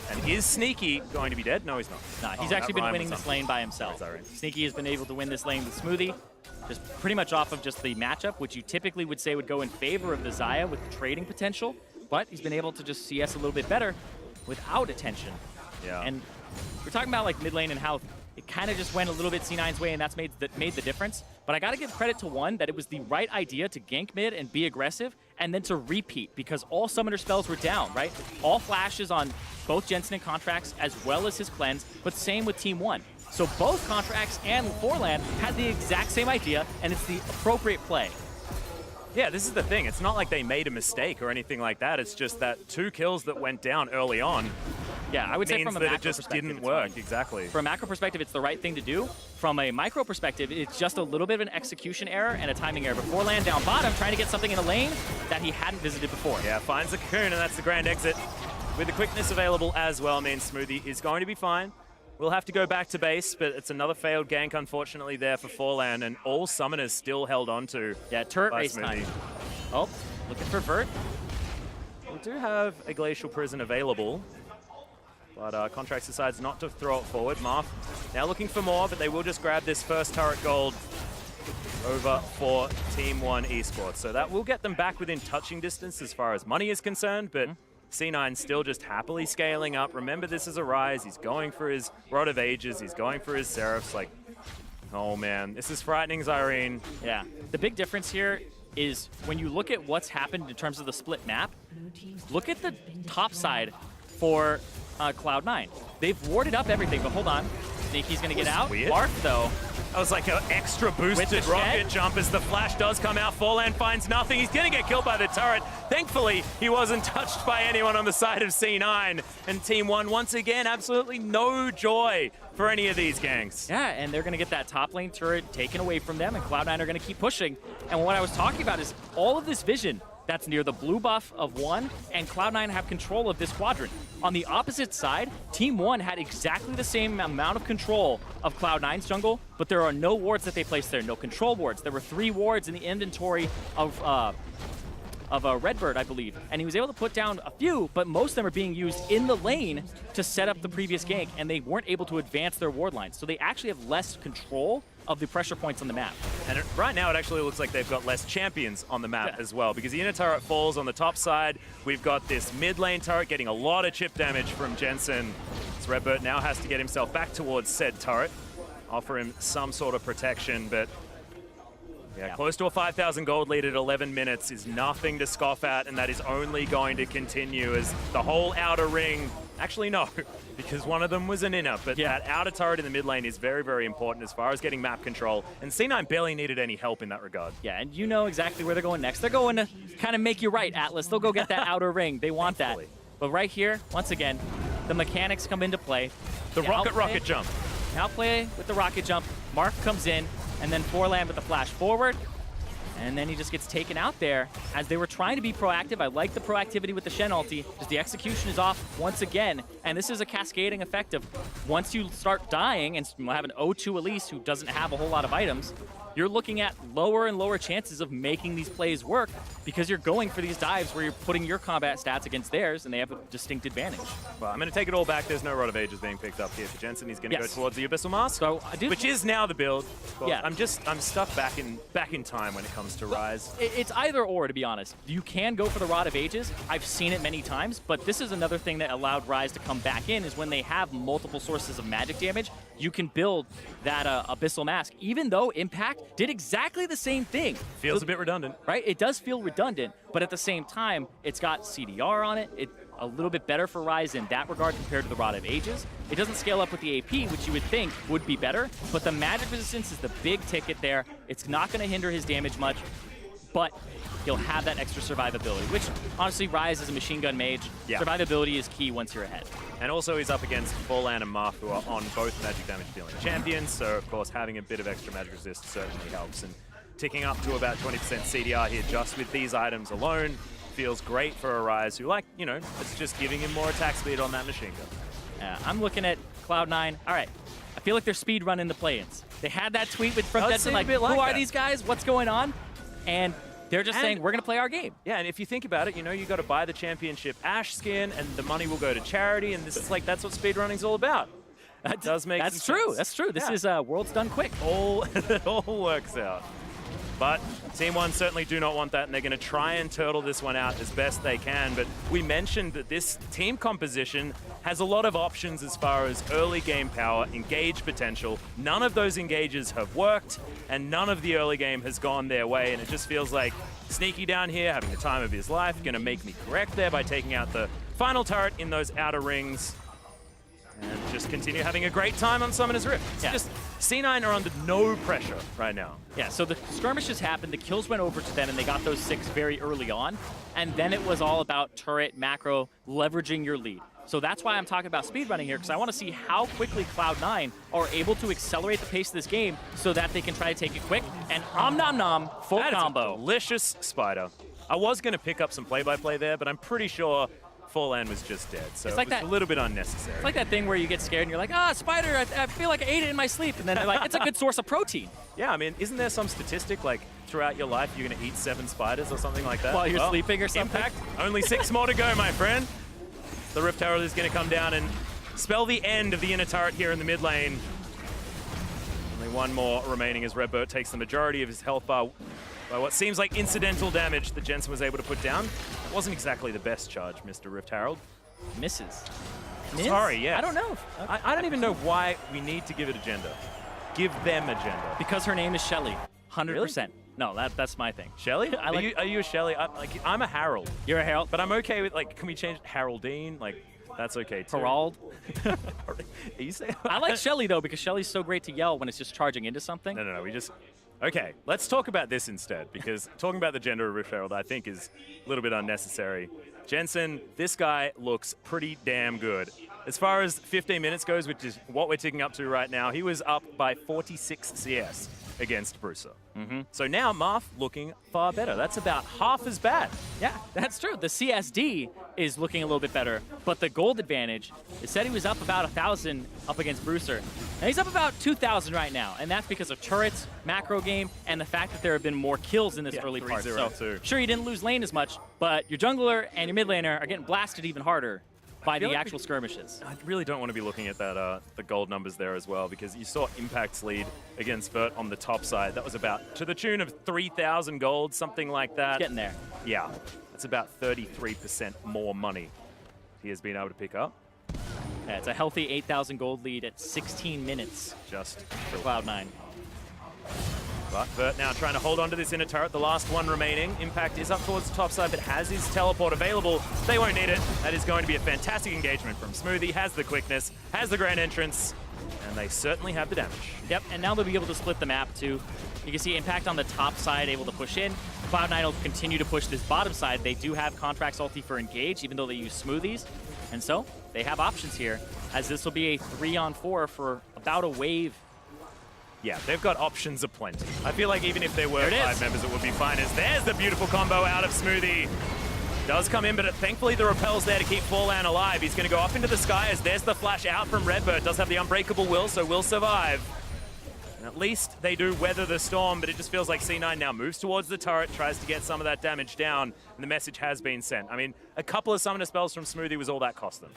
And is Sneaky going to be dead? No, he's not. Nah, he's actually been winning this lane by himself. Sneaky has been able to win this lane with Smoothie, just pretty much off of just the matchup, which you typically would say would go in favor of the Xayah with the trading potential, but he's been able to just CS a little bit better without attention. Yeah. And we're talking about like mid lane and how it kind of just went a little bit C9's way, and that's made the difference. But I got to give credit to oNe that it was the right idea to gank mid and be aggressive, and then to repeat, because all summoner spells were down, right? All flashes on both Jensen and Contracts, as well as his cleanse, but same with Team oNe. So both Contracts and Forlan had the exact same idea, and it's the appropriate play. Yeah, this is the thing. It's not like they made a mistake or anything like that. It's just that 2 kills that went down early on. Yeah, I would say from a macro it just perspective, didn't it's work. fine. Exactly. From a macro perspective, it's the right thing to do. From a micro perspective, it's just a little bit of an execution error and a timing error. But Forlan down bottom, trying to get something in a lane that he hadn't visited before. Yeah, finds the cocoon, and that's the grand exit. With the quickness available as well, means Smoothie is going to be fine. We'll have to go back to base, but it's another failed gank, unfortunately, there for Forlan, and all summoners still held on to. Yeah, turret race time. Oh, looking for Vert. We do have a Glacial Prison available, but Contracts decides not to throw it forward. Marth now looking for more, but they will just grab this first turret gold over for Team oNe Esports. So that will get them back within touching distance as far as money is concerned, but C9 still just happily scaling up. Remember, this is a Rise. He's going for his Rod of Ages. He's going for his Seraphs. Like, oh man, this is frightening, Zyrene. Yeah, the big difference here is when you look at what's happened in terms of the split map, look at the top side for Cloud9. They've warded up everything, but hold on. Sneaky's gonna get out. Weird. Mark, though. That was like an extra boosted rocket jump as the flash does come out. Forlan finds nothing. He's gonna get killed by the turret. Thankfully, he wasn't touched by anyone on the side of C9. And Team oNe, once again, absolutely no joy for any of these ganks. Yeah, and they're gonna get that top lane turret taken away from them, and Cloud9 are gonna keep pushing. And what I was talking about is all of this vision that's near the blue buff of oNe, and Cloud9 have control of this quadrant. On the opposite side, Team oNe had exactly the same amount of control of Cloud9's jungle, but there are no wards that they placed there, no control wards. There were 3 wards in the inventory of Redbird, I believe, and he was able to put down a few, but most of them are being used in the lane to set up the previous gank, and they weren't able to advance their ward lines. So they actually have less control of the pressure points on the map. And right now it actually looks like they've got less champions on the map as well, because the inner turret falls on the top side. We've got this mid lane turret getting a lot of chip damage from Jensen. So Redbird now has to get himself back towards said turret, offer him some sort of protection, but yeah, close to a 5,000 gold lead at 11 minutes is nothing to scoff at, and that is only going to continue as the whole outer ring, actually no, because one of them was an inner, but that outer turret in the mid lane is very, very important as far as getting map control, and C9 barely needed any help in that regard. Yeah, and you know exactly where they're going next. They're going to kind of make you right, Atlas. They'll go get that outer ring. They want that. But right here, once again, the mechanics come into play. The rocket jump. Now play with the rocket jump. Mark comes in. and then Forlan with the flash forward. And then he just gets taken out there as they were trying to be proactive. I like the proactivity with the Shen ulti, just the execution is off once again. And this is a cascading effect of once you start dying and have an 0-2 Elise who doesn't have a whole lot of items, you're looking at lower and lower chances of making these plays work because you're going for these dives where you're putting your combat stats against theirs and they have a distinct advantage. Well, I'm going to take it all back. There's no Rod of Ages being picked up here for Jensen. He's going to go towards the Abyssal Mask, which is now the build. Well, Yeah. I'm stuck back in time when it comes to Rise. It's either or, to be honest. You can go for the Rod of Ages. I've seen it many times, but this is another thing that allowed Rise to come back in is when they have multiple sources of magic damage, you can build that Abyssal Mask, even though Impact did exactly the same thing. Feels a bit redundant. Right? It does feel redundant, but at the same time, it's got CDR on it. It's a little bit better for Rise in that regard compared to the Rod of Ages. It doesn't scale up with the AP, which you would think would be better, but the magic resistance is the big ticket there. It's not going to hinder his damage much, but he'll have that extra survivability, which honestly, Rise is a machine gun mage. Yeah. Survivability is key once you're ahead. And also he's up against Forlan and Marth, who are on both magic damage dealing champions, so of course having a bit of extra magic resist certainly helps. And ticking up to about 20% CDR here just with these items alone feels great for a Rise who, like, you know, it's just giving him more attack speed on that machine gun. Yeah, I'm looking at Cloud9. All right, I feel like they're speed running the play-ins. They had that tweet from Jensen, like, who are these guys? What's going on? And they're just saying, we're going to play our game. Yeah, and if you think about it, you know, you got to buy the championship Ashe skin, and the money will go to charity, and this is like, that's what speedrunning's all about. That does make That's some true. sense. That's true. This Yeah. is World's Done Quick. It all works out. But Team 1 certainly do not want that, and they're going to try and turtle this one out as best they can. But we mentioned that this team composition has a lot of options as far as early game power, engage potential. None of those engages have worked, and none of the early game has gone their way, and it just feels like Sneaky down here, having the time of his life, going to make me correct there by taking out the final turret in those outer rings. And just continue having a great time on Summoner's Rift. It's just, C9 are under no pressure right now. Yeah, so the skirmishes happened, the kills went over to them, and they got those 6 very early on. And then it was all about turret, macro, leveraging your lead. So that's why I'm talking about speedrunning here, because I want to see how quickly Cloud9 are able to accelerate the pace of this game so that they can try to take it quick. And nom nom, full combo. That is a delicious spider. I was going to pick up some play-by-play there, but I'm pretty sure Forlan was just dead, so It's like it was that- a little bit unnecessary. It's like that thing where you get scared and you're like, spider, I feel like I ate it in my sleep. And then they're like, it's a good source of protein. Yeah, I mean, isn't there some statistic, like, throughout your life you're going to eat 7 spiders or something like that? While you're sleeping or something? Impact, only 6 more to go, my friend. The Rift Herald is going to come down and spell the end of the inner turret here in the mid lane. Only 1 more remaining as Redbird takes the majority of his health bar by what seems like incidental damage that Jensen was able to put down. It wasn't exactly the best charge, Mr. Rift Herald. Misses. Sorry, yeah. I don't know. I don't even know why we need to give it a gender. Give them a gender. Because her name is Shelly. 100%. No, that's my thing. Shelly? Are you a Shelly? I'm a Harold. You're a Harold? But I'm okay with, like, can we change Haroldine? Like, that's okay too. Harald? Are you saying? I like Shelly, though, because Shelly's so great to yell when it's just charging into something. No, we just... Okay, let's talk about this instead, because talking about the gender of Rift Herald, I think, is a little bit unnecessary. Jensen, this guy looks pretty damn good. As far as 15 minutes goes, which is what we're ticking up to right now, he was up by 46 CS against Bruiser. So now Marth looking far better. That's about half as bad. Yeah, that's true. The CSD is looking a little bit better, but the gold advantage, it said he was up about 1,000 up against Bruiser. And he's up about 2,000 right now, and that's because of turrets, macro game, and the fact that there have been more kills in this early part. 3-0 So, too. sure, you didn't lose lane as much, but your jungler and your mid laner are getting blasted even harder by feel the like actual skirmishes. I really don't want to be looking at that the gold numbers there as well, because you saw Impact's lead against Vert on the top side. That was about to the tune of 3,000 gold, something like that. It's getting there. Yeah, that's about 33% more money he has been able to pick up. Yeah, it's a healthy 8,000 gold lead at 16 minutes. Just for Cloud9. But Vert now trying to hold on to this inner turret, the last one remaining. Impact is up towards the top side, but has his teleport available. They won't need it. That is going to be a fantastic engagement from Smoothie. Has the quickness, has the grand entrance, and they certainly have the damage. Yep, and now they'll be able to split the map too. You can see Impact on the top side able to push in. Cloud9 will continue to push this bottom side. They do have Contract's ulti for engage, even though they use Smoothies. And so, they have options here, as this will be a 3-on-4 for about a wave. yeah, they've got options aplenty. I feel like even if there were 5 members, it would be fine. As there's the beautiful combo out of Smoothie. Does come in, but thankfully the rappel's there to keep Fallan alive. He's going to go off into the sky as there's the flash out from Redbird. Does have the unbreakable will, so will survive. And at least they do weather the storm, but it just feels like C9 now moves towards the turret, tries to get some of that damage down, and the message has been sent. I mean, a couple of summoner spells from Smoothie was all that cost them.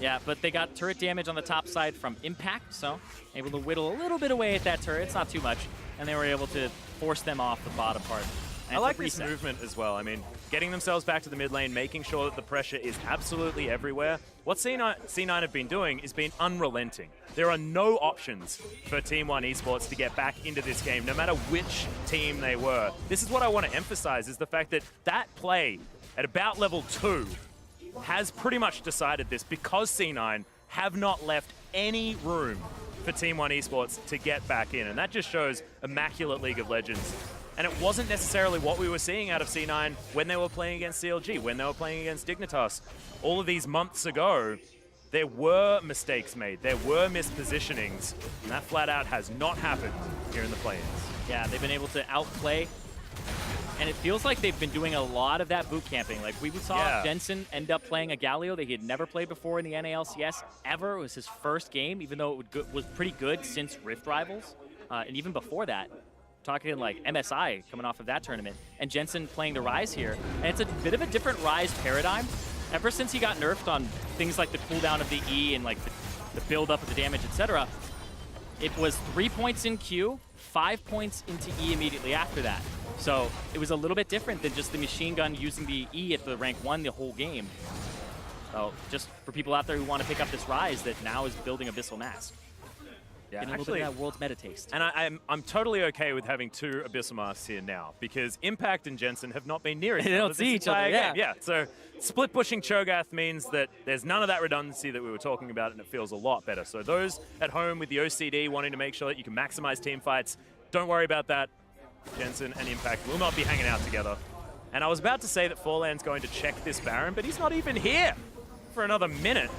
Yeah, but they got turret damage on the top side from Impact, so able to whittle a little bit away at that turret. It's not too much, and they were able to force them off the bottom part. I like this movement as well. I mean, getting themselves back to the mid lane, making sure that the pressure is absolutely everywhere. What C9 have been doing is been unrelenting. There are no options for Team ONE Esports to get back into this game, no matter which team they were. This is what I want to emphasize, is the fact that that play at about level 2 has pretty much decided this, because C9 have not left any room for Team ONE Esports to get back in. And that just shows immaculate League of Legends. And it wasn't necessarily what we were seeing out of C9 when they were playing against CLG, when they were playing against Dignitas. All of these months ago, there were mistakes made, there were mispositionings, and that flat out has not happened here in the play-ins. Yeah, they've been able to outplay, and it feels like they've been doing a lot of that boot camping. Like we saw Jensen end up playing a Galio that he had never played before in the NALCS ever. It was his first game, even though it was pretty good since Rift Rivals, and even before that. Talking like MSI coming off of that tournament, and Jensen playing the Rise here. And it's a bit of a different Rise paradigm. Ever since he got nerfed on things like the cooldown of the E and like the build up of the damage, etc., it was 3 points in Q, 5 points into E immediately after that. So it was a little bit different than just the machine gun using the E at the rank 1 the whole game. So just for people out there who want to pick up this Rise that now is building Abyssal Mask. Yeah, getting a little bit of that world's meta taste. And I'm totally okay with having 2 Abyssal Masks here now, because Impact and Jensen have not been near each other. They don't see each other, Yeah, so split pushing Cho'Gath means that there's none of that redundancy that we were talking about, and it feels a lot better. So those at home with the OCD wanting to make sure that you can maximize team fights, don't worry about that. Jensen and Impact will not be hanging out together. And I was about to say that Fallan's going to check this Baron, but he's not even here for another minute.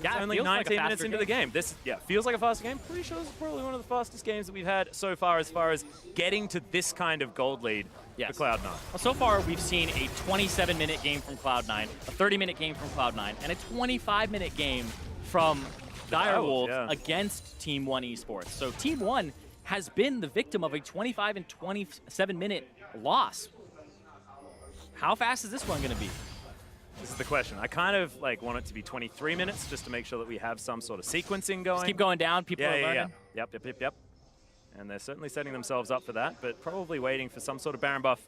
Yeah, it's only 19 minutes into the game. This, feels like a faster game. Pretty sure this is probably one of the fastest games that we've had so far as getting to this kind of gold lead for Cloud9. Well, so far, we've seen a 27-minute game from Cloud9, a 30-minute game from Cloud9, and a 25-minute game from Direwolves against Team ONE Esports. So Team ONE has been the victim of a 25 and 27-minute loss. How fast is this one going to be? This is the question. I kind of want it to be 23 minutes just to make sure that we have some sort of sequencing going. Just keep going down. People are learning. Yep. And they're certainly setting themselves up for that, but probably waiting for some sort of Baron buff.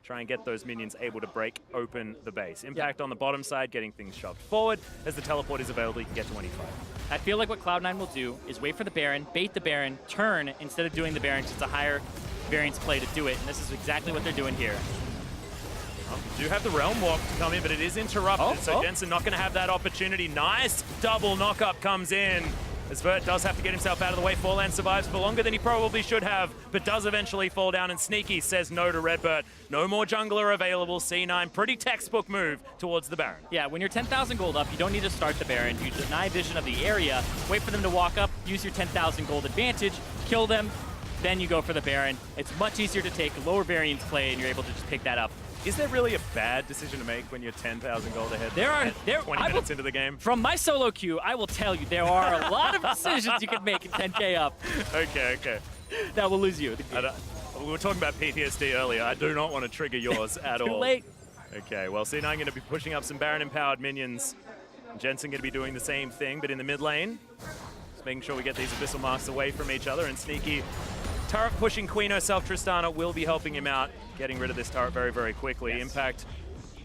Try and get those minions able to break open the base. Impact on the bottom side, getting things shoved forward. As the teleport is available, you can get 25. I feel like what Cloud9 will do is wait for the Baron, bait the Baron, turn instead of doing the Baron, because it's a higher variance play to do it, and this is exactly what they're doing here. We do have the Realm Walk to come in, but it is interrupted, so Jensen not going to have that opportunity. Nice double knock-up comes in, as Vert does have to get himself out of the way. Fallan survives for longer than he probably should have, but does eventually fall down, and Sneaky says no to Redbird. No more jungler available. C9, pretty textbook move towards the Baron. Yeah, when you're 10,000 gold up, you don't need to start the Baron. You deny vision of the area, wait for them to walk up, use your 10,000 gold advantage, kill them, then you go for the Baron. It's much easier to take lower variance play, and you're able to just pick that up. Is there really a bad decision to make when you're 10,000 gold ahead? 20 minutes into the game. From my solo queue, I will tell you there are a lot of decisions you can make in 10k up. Okay. That will lose you. We were talking about PTSD earlier. I do not want to trigger yours at all. Too late. Okay, well, C9 going to be pushing up some Baron-empowered minions. Jensen going to be doing the same thing, but in the mid lane. Just making sure we get these Abyssal Masks away from each other, and Sneaky turret pushing Queen herself, Tristana, will be helping him out, getting rid of this turret very, very quickly. Impact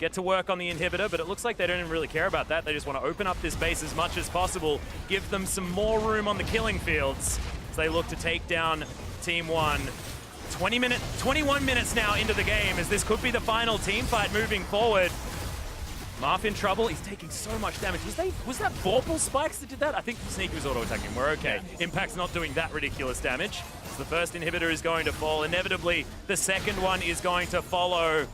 get to work on the inhibitor, but it looks like they don't even really care about that. They just want to open up this base as much as possible, give them some more room on the killing fields as they look to take down Team ONE. 21 minutes now into the game, as this could be the final team fight moving forward. Marth in trouble. He's taking so much damage. Was that Vorpal spikes that did that? I think Sneaky was auto-attacking. We're okay. Impact's not doing that ridiculous damage. So the first inhibitor is going to fall. Inevitably, the second one is going to follow.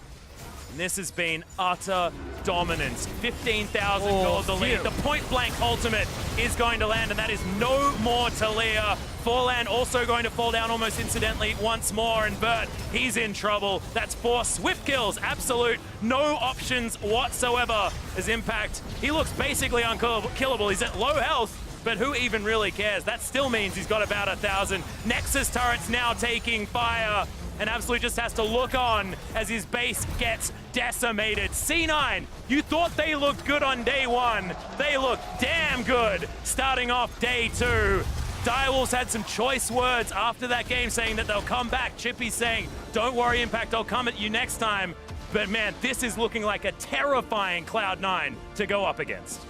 And this has been utter dominance. 15,000 gold the lead. The point-blank ultimate is going to land, and that is no more Talia. Forlan also going to fall down almost incidentally once more, and Bert, he's in trouble. That's 4 swift kills, absolute, no options whatsoever as Impact. He looks basically unkillable. He's at low health, but who even really cares? That still means he's got about 1,000. Nexus turrets now taking fire, and Absolute just has to look on as his base gets decimated. C9, you thought they looked good on day 1. They look damn good starting off day 2. Direwolves had some choice words after that game saying that they'll come back. Chippy's saying, don't worry, Impact, I'll come at you next time. But man, this is looking like a terrifying Cloud9 to go up against.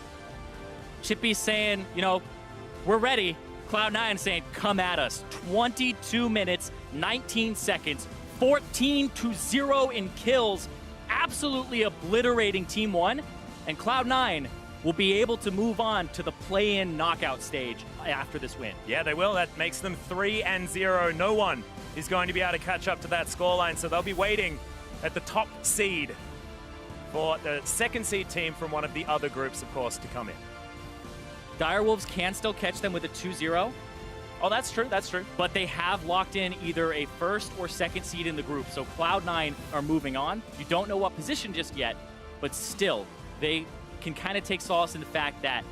Chippy's saying, you know, we're ready. Cloud9 saying, come at us. 22 minutes, 19 seconds, 14-0 in kills, absolutely obliterating Team 1. And Cloud9 will be able to move on to the play-in knockout stage after this win. Yeah, they will. That makes them 3-0. No one is going to be able to catch up to that scoreline, so they'll be waiting at the top seed for the second seed team from one of the other groups, of course, to come in. Direwolves can still catch them with a 2-0. Oh, that's true, that's true. But they have locked in either a first or second seed in the group, so Cloud9 are moving on. You don't know what position just yet, but still, they can kind of take solace in the fact that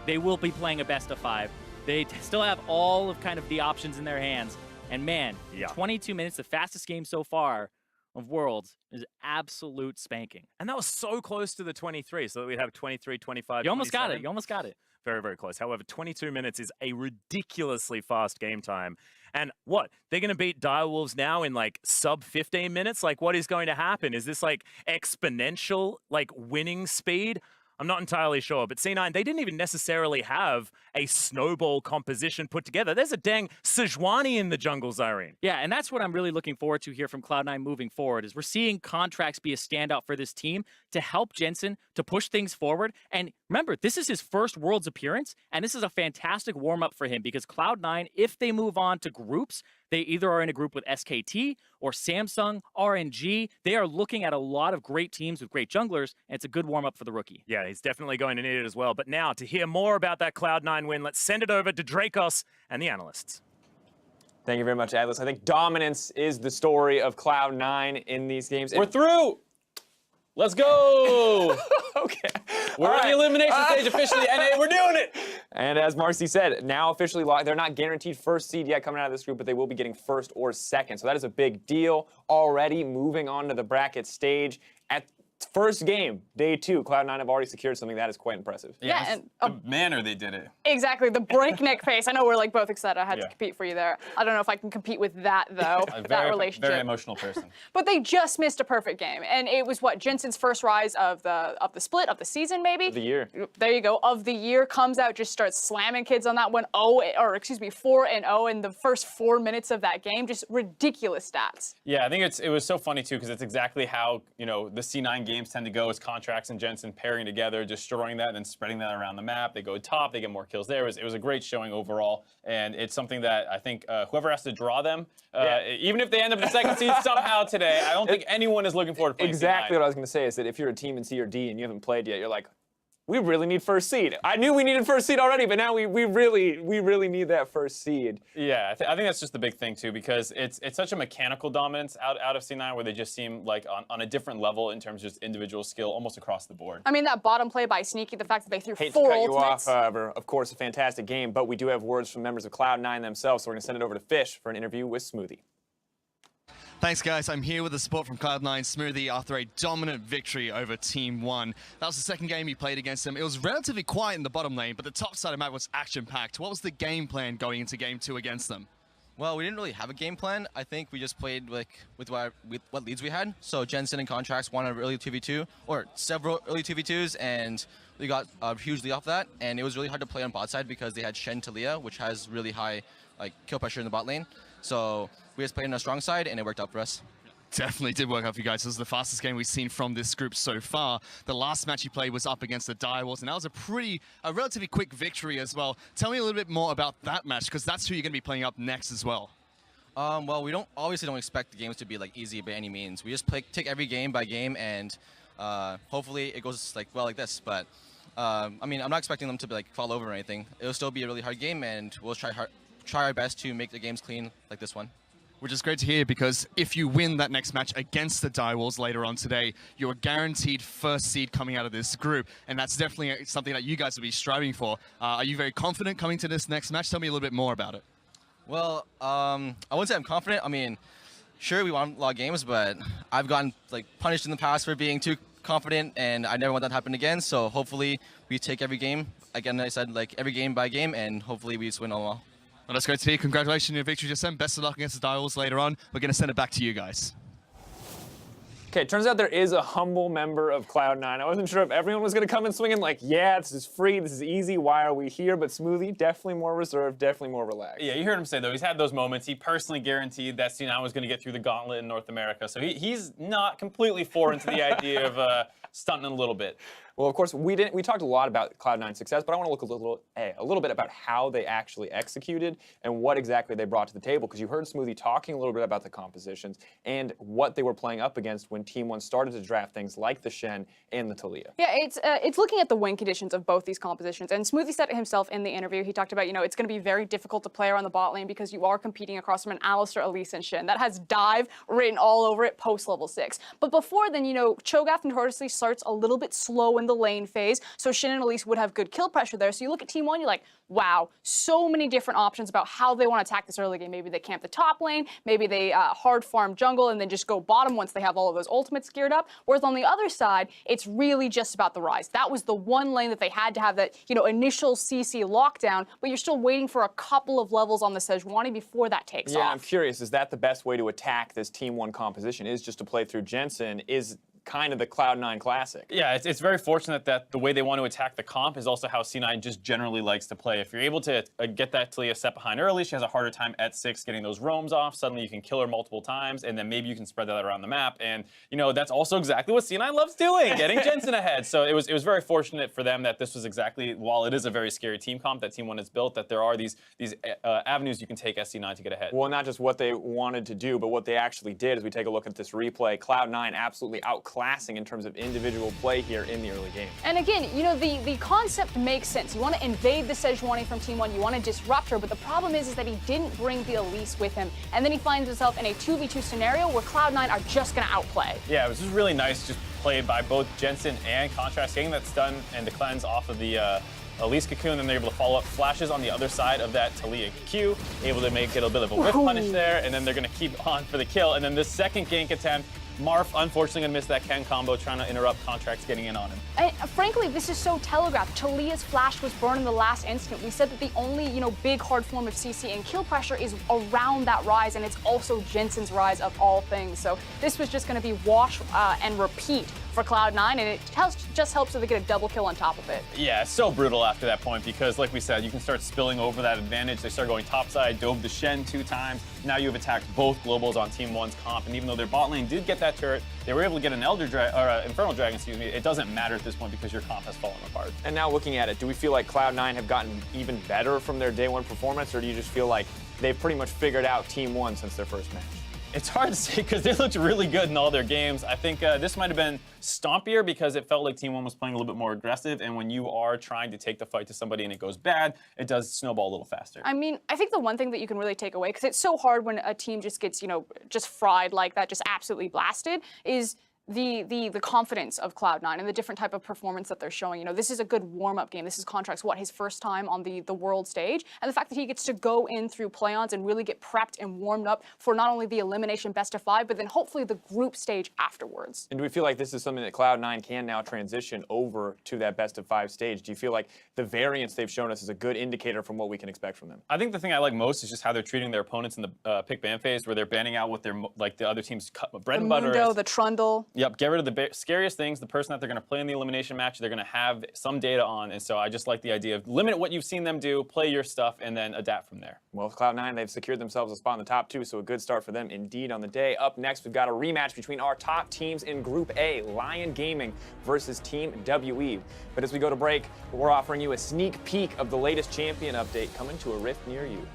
they will be playing a best of 5. They still have all of kind of the options in their hands. And man, 22 minutes, the fastest game so far of Worlds, is absolute spanking. And that was so close to the 23, so that we'd have 23, 25, You almost 27. got it. You almost got it. Very, very close. However, 22 minutes is a ridiculously fast game time. And what? They're going to beat Direwolves now in like sub 15 minutes? Like, what is going to happen? Is this like exponential, like winning speed? I'm not entirely sure, but C9, they didn't even necessarily have a snowball composition put together. There's a dang Sejuani in the jungle, Zyrene. Yeah, and that's what I'm really looking forward to here from Cloud9 moving forward, is we're seeing Contracts be a standout for this team to help Jensen to push things forward. And remember, this is his first Worlds appearance, and this is a fantastic warm-up for him because Cloud9, if they move on to groups, they either are in a group with SKT or Samsung, RNG. They are looking at a lot of great teams with great junglers, and it's a good warm-up for the rookie. Yeah, he's definitely going to need it as well. But now, to hear more about that Cloud9 win, let's send it over to Dracos and the analysts. Thank you very much, Atlas. I think dominance is the story of Cloud9 in these games. We're through! Let's go! Okay. We're on the elimination stage officially, NA, we're doing it! And as Marcy said, now officially locked. They're not guaranteed first seed yet coming out of this group, but they will be getting first or second. So that is a big deal. Already moving on to the bracket stage. At first game, day 2, Cloud9 have already secured something that is quite impressive. Yeah, and the manner they did it. Exactly, the breakneck pace. I know we're like both excited. I had to compete for you there. I don't know if I can compete with that though, that relationship. Very emotional person. But they just missed a perfect game, and it was what, Jensen's first rise of the split of the season, maybe. Of the year. There you go. Of the year, comes out, just starts slamming kids on that one. 4-0 in the first 4 minutes of that game. Just ridiculous stats. Yeah, I think it was so funny too because it's exactly how the C9 games tend to go, is Contracts and Jensen pairing together, destroying that, and then spreading that around the map. They go top, they get more kills there. It was a great showing overall, and it's something that I think whoever has to draw them, even if they end up in the second seed somehow today, I don't think anyone is looking forward to playing Exactly C9. what I was going to say is that if you're a team in C or D and you haven't played yet, you're like, we really need first seed. I knew we needed first seed already, but now we really need that first seed. Yeah, I think that's just the big thing too, because it's such a mechanical dominance out of C9 where they just seem like on a different level in terms of just individual skill almost across the board. I mean, that bottom play by Sneaky, the fact that they threw Hate 4 to cut you ultimates. off, however, of course, a fantastic game, but we do have words from members of Cloud9 themselves, so we're going to send it over to Fish for an interview with Smoothie. Thanks, guys. I'm here with the support from Cloud9 Smoothie after a dominant victory over Team 1. That was the second game you played against them. It was relatively quiet in the bottom lane, but the top side of the map was action-packed. What was the game plan going into Game 2 against them? Well, we didn't really have a game plan. I think we just played with what leads we had. So Jensen and Contracts won an early 2v2, or several early 2v2s, and we got a huge lead off that. And it was really hard to play on bot side because they had Shen Talia, which has really high kill pressure in the bot lane. So we just played on a strong side, and it worked out for us. Definitely did work out for you guys. This is the fastest game we've seen from this group so far. The last match you played was up against the Direwolves, and that was a relatively quick victory as well. Tell me a little bit more about that match, because that's who you're going to be playing up next as well. Well, we obviously don't expect the games to be like easy by any means. We just take every game by game, and hopefully it goes like well like this. But I mean, I'm not expecting them to like fall over or anything. It'll still be a really hard game, and we'll try our best to make the games clean like this one. Which is great to hear, because if you win that next match against the Direwolves later on today, you're guaranteed first seed coming out of this group, and that's definitely something that you guys will be striving for. Are you very confident coming to this next match? Tell me a little bit more about it. Well, I wouldn't say I'm confident. I mean, sure, we won a lot of games, but I've gotten like punished in the past for being too confident, and I never want that to happen again. So hopefully we take every game. Again, I said like every game by game, and hopefully we just win all. Well, that's great to hear. Congratulations on your victory, Jason. Best of luck against the Direwolves later on. We're going to send it back to you guys. Okay, turns out there is a humble member of Cloud9. I wasn't sure if everyone was going to come in swinging like, yeah, this is free, this is easy, why are we here? But Smoothie, definitely more reserved, definitely more relaxed. Yeah, you heard him say, though, he's had those moments. He personally guaranteed that C9 was going to get through the gauntlet in North America. So he's not completely foreign to the idea of stunting a little bit. Well, of course, we talked a lot about Cloud9's success, but I want to look a little bit about how they actually executed and what exactly they brought to the table, because you heard Smoothie talking a little bit about the compositions and what they were playing up against when Team 1 started to draft things like the Shen and the Taliyah. Yeah, it's looking at the win conditions of both these compositions, and Smoothie said it himself in the interview. He talked about, it's going to be very difficult to play around the bot lane because you are competing across from an Alistar, Elise, and Shen. That has dive written all over it post level 6. But before then, Cho'Gath notoriously starts a little bit slow in the lane phase, so Shen and Elise would have good kill pressure there. So you look at Team 1, you're like, wow, so many different options about how they want to attack this early game. Maybe they camp the top lane, maybe they hard farm jungle and then just go bottom once they have all of those ultimates geared up. Whereas on the other side, it's really just about the Rise. That was the one lane that they had to have that, initial CC lockdown, but you're still waiting for a couple of levels on the Sejuani before that takes off. Yeah, I'm curious, is that the best way to attack this Team 1 composition, is just to play through Jensen? Is kind of the Cloud9 classic. Yeah, it's very fortunate that the way they want to attack the comp is also how C9 just generally likes to play. If you're able to get that Taliyah set behind early, she has a harder time at 6 getting those roams off. Suddenly you can kill her multiple times, and then maybe you can spread that around the map. And, that's also exactly what C9 loves doing, getting Jensen ahead. So it was very fortunate for them that this was exactly, while it is a very scary team comp that Team 1 has built, that there are these avenues you can take as C9 to get ahead. Well, not just what they wanted to do, but what they actually did. As we take a look at this replay, Cloud9 absolutely outclassing in terms of individual play here in the early game. And again, the concept makes sense. You want to invade the Sejuani from Team 1, you want to disrupt her, but the problem is that he didn't bring the Elise with him, and then he finds himself in a 2v2 scenario where Cloud9 are just going to outplay. Yeah, it was just really nice, just played by both Jensen and Contrast, getting that stun and the cleanse off of the Elise Cocoon, then they're able to follow up flashes on the other side of that Taliyah Q, able to make it a bit of a whiff punish there, and then they're going to keep on for the kill. And then this second gank attempt, Marth unfortunately going to miss that Ken combo, trying to interrupt Contracts getting in on him. And frankly, this is so telegraphed. Taliyah's flash was burned in the last instant. We said that the only, big hard form of CC and kill pressure is around that Rise, and it's also Jensen's Rise of all things. So this was just going to be wash and repeat for Cloud9, and it just helps that they get a double kill on top of it. Yeah, it's so brutal after that point because, like we said, you can start spilling over that advantage. They start going topside, dove the Shen 2 times. Now you've attacked both globals on Team 1's comp, and even though their bot lane did get that turret, they were able to get an Infernal Dragon, it doesn't matter at this point because your comp has fallen apart. And now looking at it, do we feel like Cloud9 have gotten even better from their day 1 performance, or do you just feel like they've pretty much figured out Team 1 since their first match? It's hard to say because they looked really good in all their games. I think this might have been stompier because it felt like Team 1 was playing a little bit more aggressive, and when you are trying to take the fight to somebody and it goes bad, it does snowball a little faster. I mean, I think the one thing that you can really take away, because it's so hard when a team just gets, just fried like that, just absolutely blasted, is the confidence of Cloud9 and the different type of performance that they're showing. This is a good warm-up game. This is Contract's, his first time on the world stage, and the fact that he gets to go in through play-ons and really get prepped and warmed up for not only the elimination best of 5, but then hopefully the group stage afterwards. And do we feel like this is something that Cloud9 can now transition over to that best of 5 stage? Do you feel like the variance they've shown us is a good indicator from what we can expect from them? I think the thing I like most is just how they're treating their opponents in the pick ban phase, where they're banning out what their the other team's bread and butter Mundo, is. the Trundle. Yep, get rid of the scariest things, the person that they're going to play in the elimination match, they're going to have some data on, and so I just like the idea of limit what you've seen them do, play your stuff, and then adapt from there. Well, with Cloud9, they've secured themselves a spot in the top 2, so a good start for them indeed on the day. Up next, we've got a rematch between our top teams in Group A, Lion Gaming versus Team WE. But as we go to break, we're offering you a sneak peek of the latest champion update coming to a Rift near you.